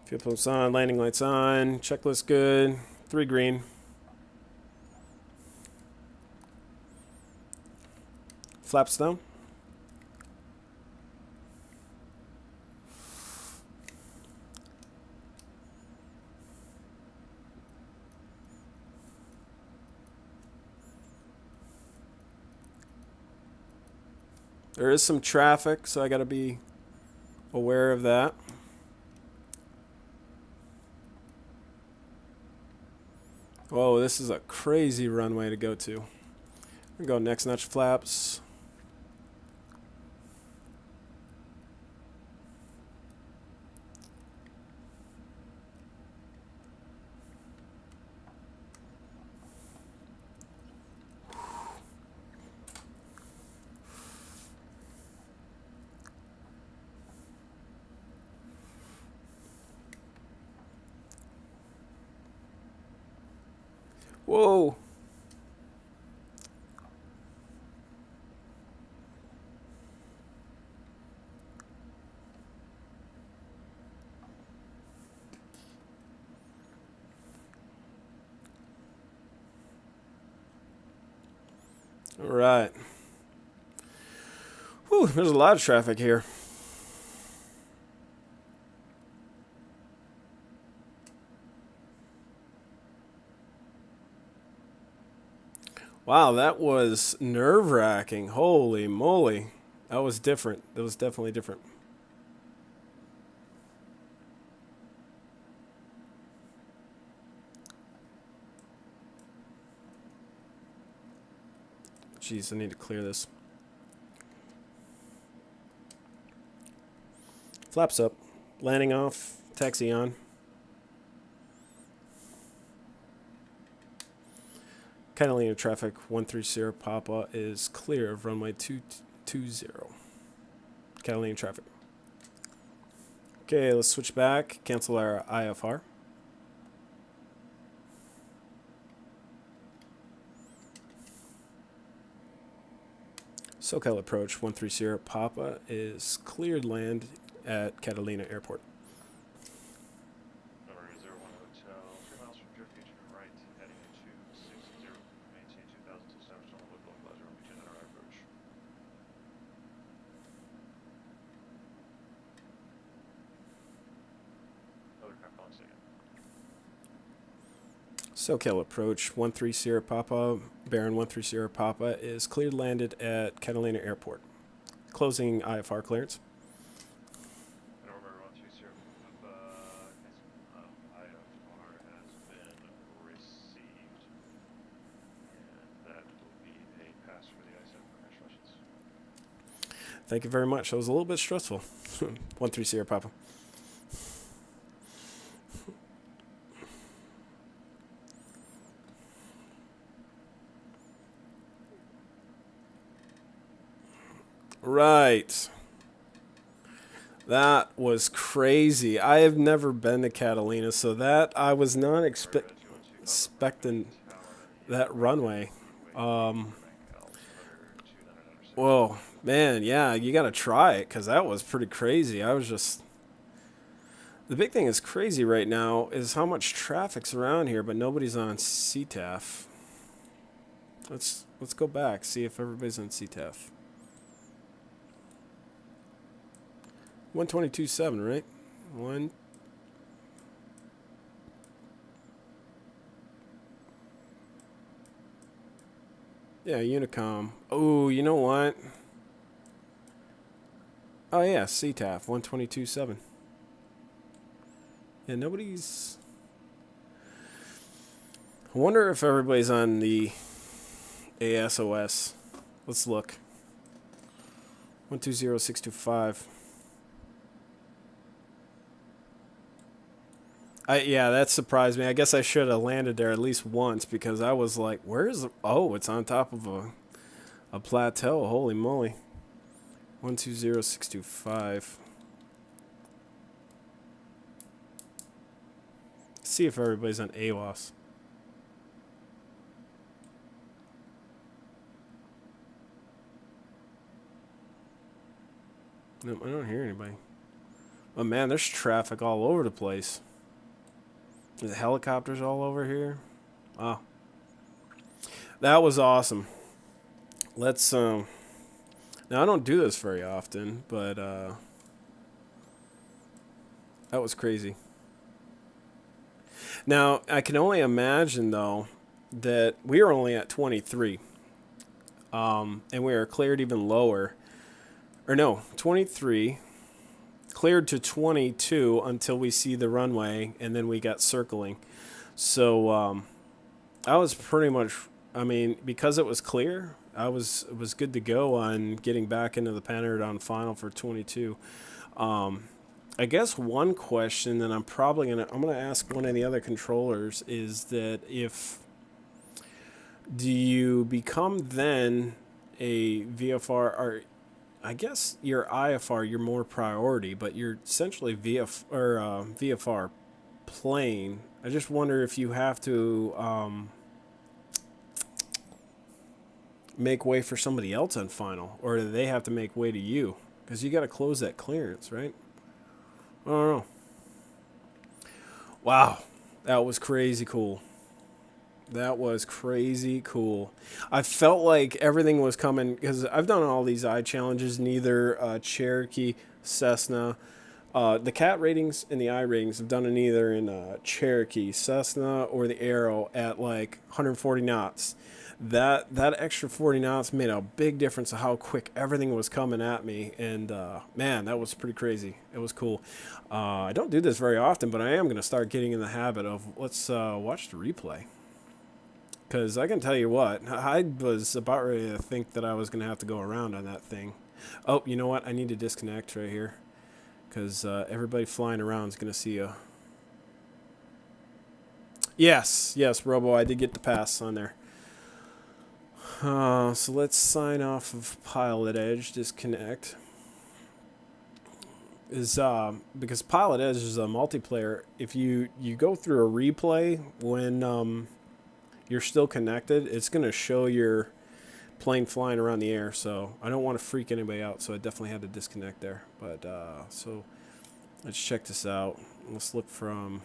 Fuel pumps on, landing lights on, checklist good, 3 green. Flaps down. There is some traffic, so I got to be aware of that. Whoa, this is a crazy runway to go to. I'm going to go next notch flaps. Whoa. All right. Whew, there's a lot of traffic here. Wow, that was nerve-wracking. Holy moly. That was different. That was definitely different. Jeez, I need to clear this. Flaps up. Landing off. Taxi on. Catalina traffic 130 Papa is clear of runway 220. Catalina traffic. Okay, let's switch back. Cancel our IFR. SoCal approach 130 Papa is cleared land at Catalina Airport. Number 01 Hotel, 3 miles from Drift Beach and right, heading to 60. Maintain 2000 to Somerstone with localizer on between our approach. Other craft calling second. SoCal approach 130 Papa, Baron 130 Papa is cleared landed at Catalina Airport. Closing IFR clearance. Number 130 IFR has been received. And that will be a pass for the I-7. Congratulations. Thank you very much. That was a little bit stressful. 130 Papa. Right. That was crazy. I have never been to Catalina, so that I was not expecting that runway. Whoa, man, yeah, you got to try it because that was pretty crazy. I was just... The big thing is crazy right now is how much traffic's around here, but nobody's on CTAF. Let's go back, see if everybody's on CTAF. 122.7, right? One. Yeah, Unicom. Oh, you know what? Oh yeah, CTAF 122.7. Yeah, nobody's. I wonder if everybody's on the ASOS. Let's look. 120625. Yeah, that surprised me. I guess I should have landed there at least once because I was like, where is the... Oh, it's on top of a plateau. Holy moly. 120625. See if everybody's on AWAS. Nope, I don't hear anybody. Oh man, there's traffic all over the place. There's helicopters all over here. Wow. That was awesome. Let's now I don't do this very often, but that was crazy. Now, I can only imagine though that we are only at 23. And we are cleared even lower. Or no, 23 cleared to 22 until we see the runway, and then we got circling. So I was pretty much, I mean, because it was clear, it was good to go on getting back into the Panarodon final for 22. I guess one question that I'm gonna ask one of the other controllers is that do you become then a VFR, or I guess your IFR, you're more priority, but you're essentially VFR plane. I just wonder if you have to make way for somebody else on final, or do they have to make way to you? Because you got to close that clearance, right? I don't know. Wow, that was crazy cool. That was crazy cool. I felt like everything was coming because I've done all these eye challenges, neither Cherokee, Cessna. The CAT ratings and the I ratings have done it either in Cherokee, Cessna, or the Arrow at like 140 knots. That extra 40 knots made a big difference of how quick everything was coming at me. And man, that was pretty crazy. It was cool. I don't do this very often, but I am going to start getting in the habit of let's watch the replay. Because I can tell you what, I was about ready to think that I was going to have to go around on that thing. Oh, you know what? I need to disconnect right here. Because everybody flying around is going to see a... Yes, Robo, I did get the pass on there. So let's sign off of Pilot Edge, disconnect. Because Pilot Edge is a multiplayer. If you go through a replay when... you're still connected, it's going to show your plane flying around the air, so I don't want to freak anybody out, so I definitely had to disconnect there. But so let's check this out. Let's look from...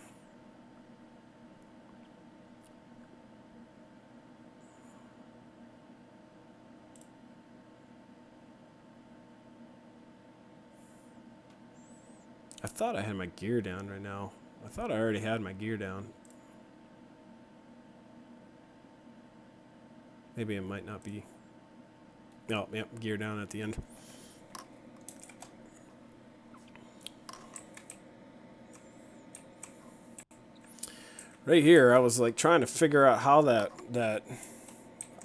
I thought I had my gear down right now. I thought I already had my gear down. Maybe it might not be. Oh, yep, gear down at the end. Right here, I was like trying to figure out how that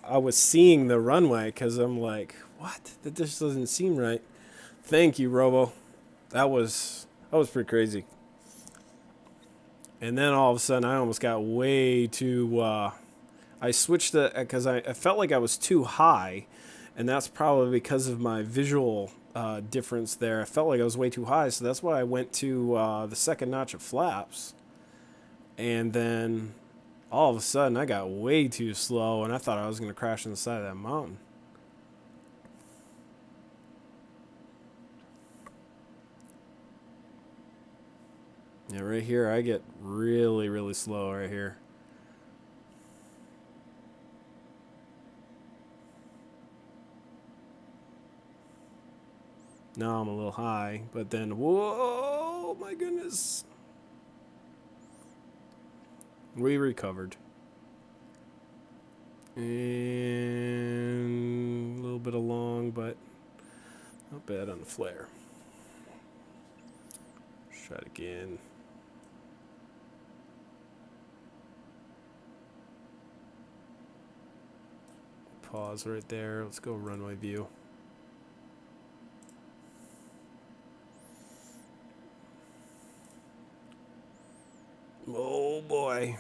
I was seeing the runway, because I'm like, what? That just doesn't seem right. Thank you, Robo. That was pretty crazy. And then all of a sudden, I almost got way too... I switched it because I felt like I was too high, and that's probably because of my visual difference there. I felt like I was way too high, so that's why I went to the second notch of flaps. And then all of a sudden, I got way too slow, and I thought I was going to crash on the side of that mountain. Yeah, right here, I get really, really slow right here. Now I'm a little high, but then, whoa, my goodness. We recovered. And a little bit of long, but not bad on the flare. Let's try it again. pause right there. Let's go runway view. Oh boy.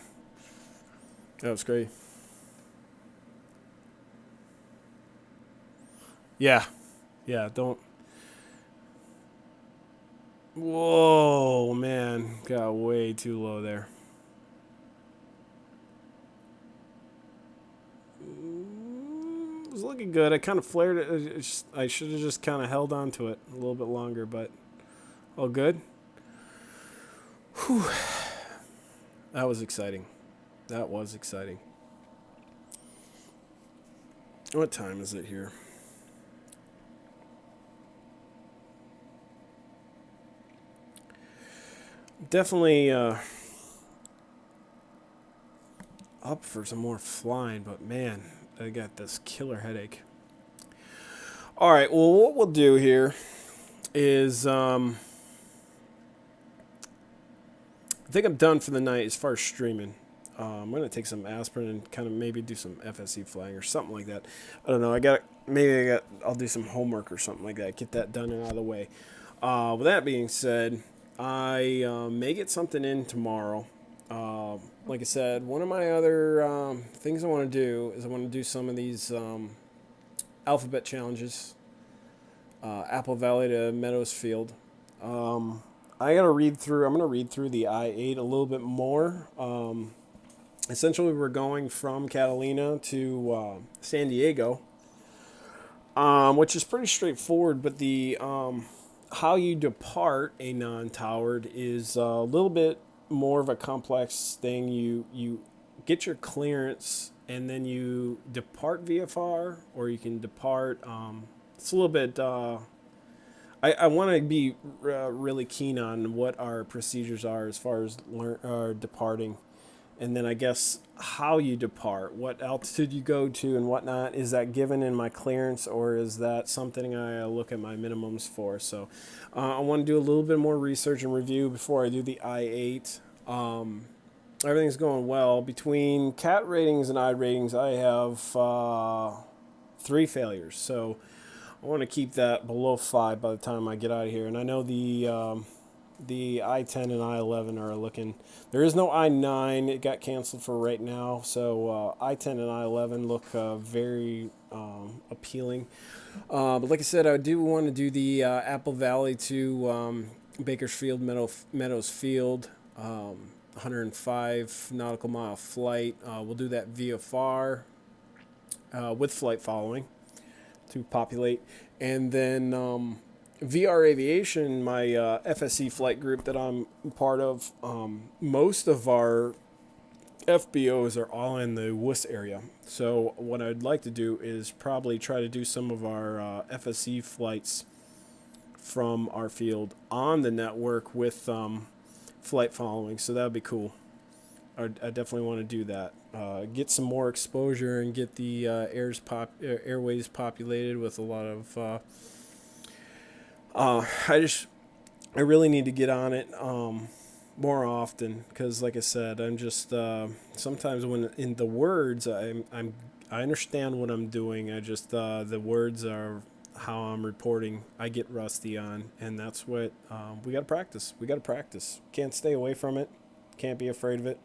That was great. Yeah. Yeah, don't. Whoa, man. Got way too low there. It was looking good. I kind of flared it. I should have just kind of held on to it a little bit longer, but all good. Whew. That was exciting. That was exciting. What time is it here? Definitely up for some more flying, but man, I got this killer headache. All right, well, what we'll do here is I think I'm done for the night as far as streaming. I'm gonna take some aspirin and kind of maybe do some FSC flying or something like that. I don't know. I'll do some homework or something like that. Get that done and out of the way. With that being said, I may get something in tomorrow. Like I said, one of my other things I want to do is I want to do some of these alphabet challenges. Apple Valley to Meadows Field. I gotta read through. I'm gonna read through the I-8 a little bit more. Essentially, we're going from Catalina to San Diego, which is pretty straightforward. But the how you depart a non-towered is a little bit more of a complex thing. You get your clearance and then you depart VFR, or you can depart. It's a little bit. I want to be really keen on what our procedures are as far as departing. And then I guess how you depart, what altitude you go to and whatnot. Is that given in my clearance, or is that something I look at my minimums for? So I want to do a little bit more research and review before I do the I-8. Everything's going well. Between CAT ratings and I ratings, I have 3 failures. So I want to keep that below 5 by the time I get out of here. And I know the I-10 and I-11 are looking. There is no I-9. It got canceled for right now. So I-10 and I-11 look very appealing. But like I said, I do want to do the Apple Valley to Bakersfield Meadows Field. 105 nautical mile flight. We'll do that VFR with flight following to populate. And then VR Aviation, my FSC flight group that I'm part of, most of our FBOs are all in the WUS area. So what I'd like to do is probably try to do some of our FSC flights from our field on the network with flight following. So that would be cool. I definitely want to do that. Get some more exposure and get the airways populated with a lot of. I really need to get on it more often because, like I said, I'm just sometimes when in the words I understand what I'm doing. I just the words are how I'm reporting. I get rusty on, and that's what we got to practice. We got to practice. Can't stay away from it. Can't be afraid of it.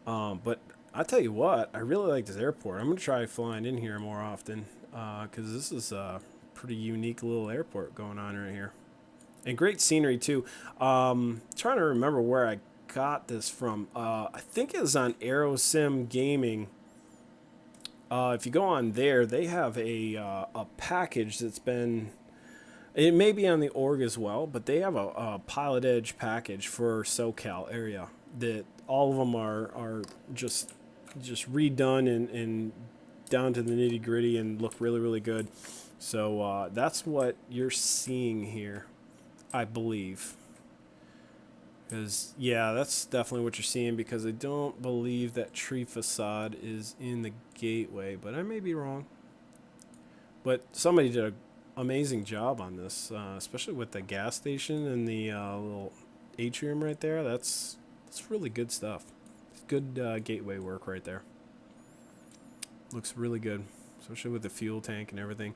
But I tell you what, I really like this airport. I'm gonna try flying in here more often because this is a pretty unique little airport going on right here, and great scenery too. Trying to remember where I got this from. I think it was on AeroSim Gaming. If you go on there, they have a package that's been. It may be on the org as well, but they have a Pilot Edge package for SoCal area that all of them are just redone and down to the nitty gritty and look really, really good. So that's what you're seeing here, I believe. Because, yeah, that's definitely what you're seeing because I don't believe that tree facade is in the gateway, but I may be wrong. But somebody did an amazing job on this, especially with the gas station and the little atrium right there. That's really good stuff. good gateway work right there. Looks really good, especially with the fuel tank and everything.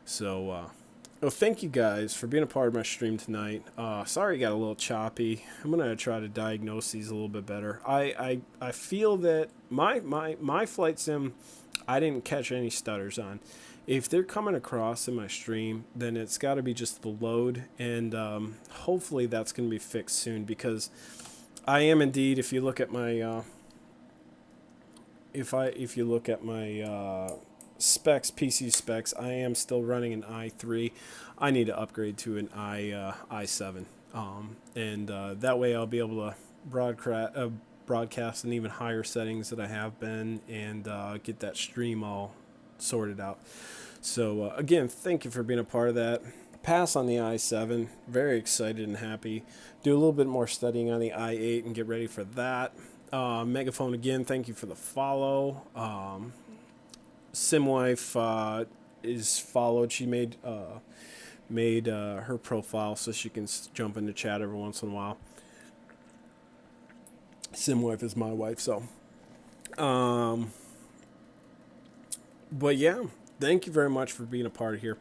So, well, thank you guys for being a part of my stream tonight. Sorry it got a little choppy. I'm gonna try to diagnose these a little bit better. I feel that my flight sim, I didn't catch any stutters on. If they're coming across in my stream, then it's got to be just the load, and hopefully that's going to be fixed soon, because I am indeed, if you look at my if you look at my specs, PC specs, I am still running an i3. I need to upgrade to an i7, and that way I'll be able to broadcast in even higher settings that I have been, and get that stream all sorted out. So again, thank you for being a part of that. Pass on the i7. Very excited and happy. Do a little bit more studying on the i8 and get ready for that. Megaphone, again, thank you for the follow. Simwife is followed. She made her profile so she can jump into chat every once in a while. Simwife is my wife, so. But yeah, thank you very much for being a part of here.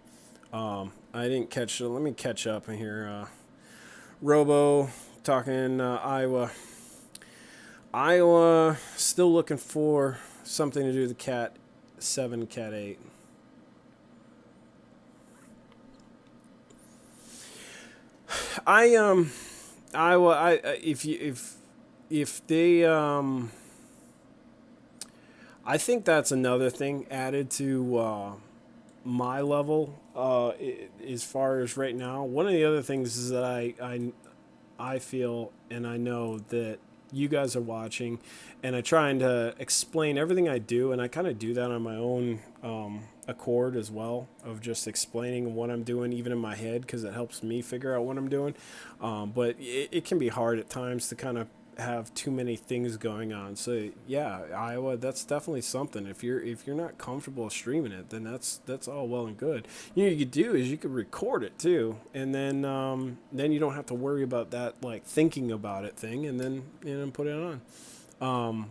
I didn't catch. Let me catch up in here. Robo talking Iowa. Iowa still looking for something to do with the Cat 7, Cat 8. Iowa. If they I think that's another thing added to my level as far as right now. One of the other things is that I feel and I know that you guys are watching, and I'm trying to explain everything I do, and I kind of do that on my own accord as well, of just explaining what I'm doing even in my head, because it helps me figure out what I'm doing. But it can be hard at times to kind of have too many things going on. So yeah, Iowa, that's definitely something. If you're not comfortable streaming it, then that's all well and good. You could do is you could record it too, and then you don't have to worry about that, like, thinking about it thing, and then put it on.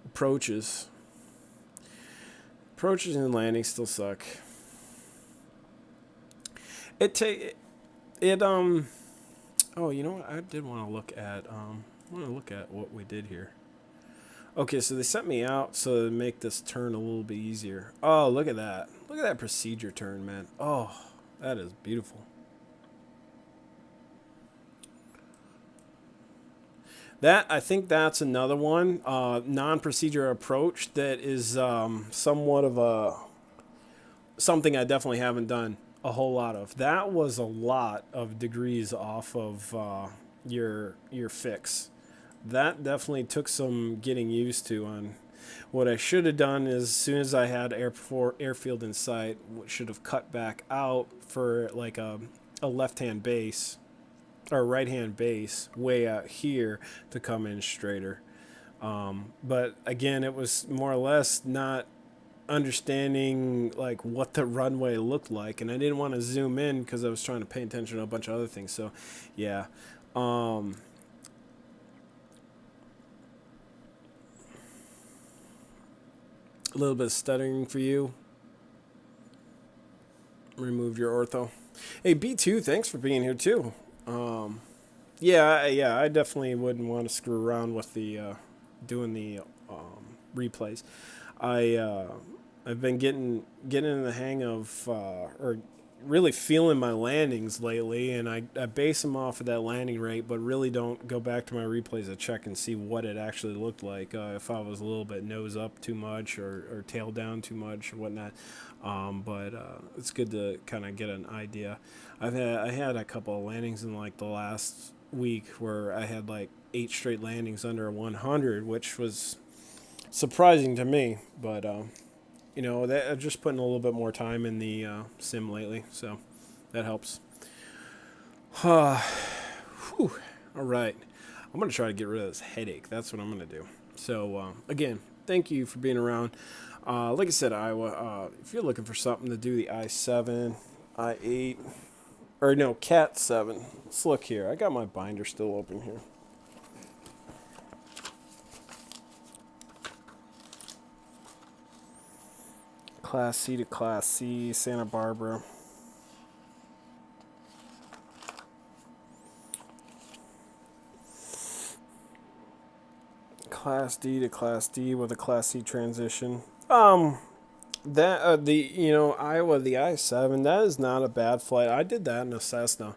Approaches and landings still suck. Oh, you know what? I did want to look at what we did here. Okay, so they sent me out so to make this turn a little bit easier. Oh, look at that. Look at that procedure turn, man. Oh, that is beautiful. I think that's another one, non-procedure approach that is somewhat of something I definitely haven't done a whole lot of. That was a lot of degrees off of your fix. That definitely took some getting used to. On what I should have done is, as soon as I had airfield in sight, should have cut back out for like a left-hand base or right-hand base way out here to come in straighter. But again, it was more or less not understanding like what the runway looked like, and I didn't want to zoom in because I was trying to pay attention to a bunch of other things. So yeah, a little bit of stuttering for you. Removed your ortho. Hey, B2, thanks for being here too. Yeah, I definitely wouldn't want to screw around with the doing the replays. I've been getting in the hang of or really feeling my landings lately, and I base them off of that landing rate, but really don't go back to my replays to check and see what it actually looked like, if I was a little bit nose up too much or tail down too much or whatnot. But it's good to kind of get an idea. I had a couple of landings in like the last week where I had like 8 straight landings under 100, which was surprising to me, but that I'm just putting a little bit more time in the sim lately, so that helps. All right, I'm gonna try to get rid of this headache. That's what I'm gonna do. So again, thank you for being around. Like I said, Iowa, if you're looking for something to do the i7, i8, or no, Cat 7. Let's look here. I got my binder still open here. Class C to Class C, Santa Barbara. Class D to Class D with a Class C transition. That Iowa, the I-7, that is not a bad flight. I did that in a Cessna.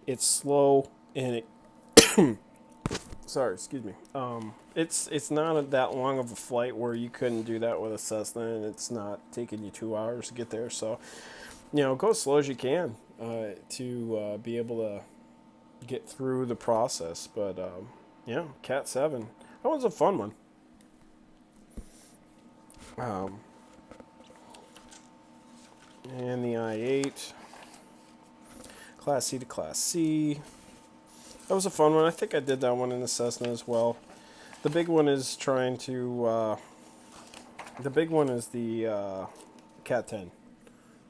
It's slow and it sorry, excuse me. It's not that long of a flight where you couldn't do that with a Cessna, and it's not taking you 2 hours to get there. So, go as slow as you can to be able to get through the process. But Cat 7, that was a fun one. And the I-8, Class C to Class C. That was a fun one. I think I did that one in the Cessna as well. The big one is trying to. The big one is the Cat 10.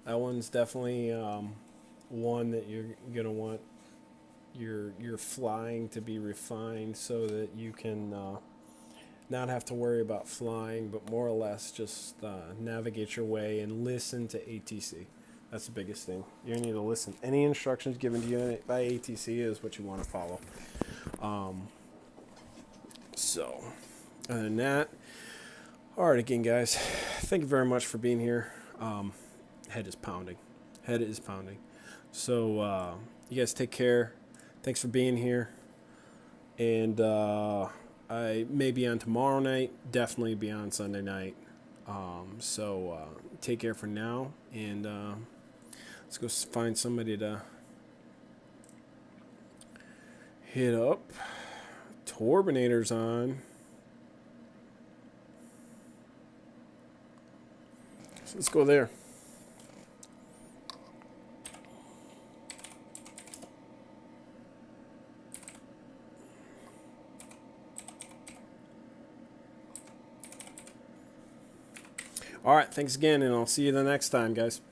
That one's definitely one that you're gonna want your flying to be refined so that you can not have to worry about flying, but more or less just navigate your way and listen to ATC. That's the biggest thing. You need to listen. Any instructions given to you by ATC is what you want to follow. So, other than that, all right, again, guys, thank you very much for being here. Head is pounding. Head is pounding. So, you guys take care. Thanks for being here. And I may be on tomorrow night. Definitely be on Sunday night. So, take care for now. And let's go find somebody to hit up. Turbinator's on. So let's go there. All right, thanks again, and I'll see you the next time, guys.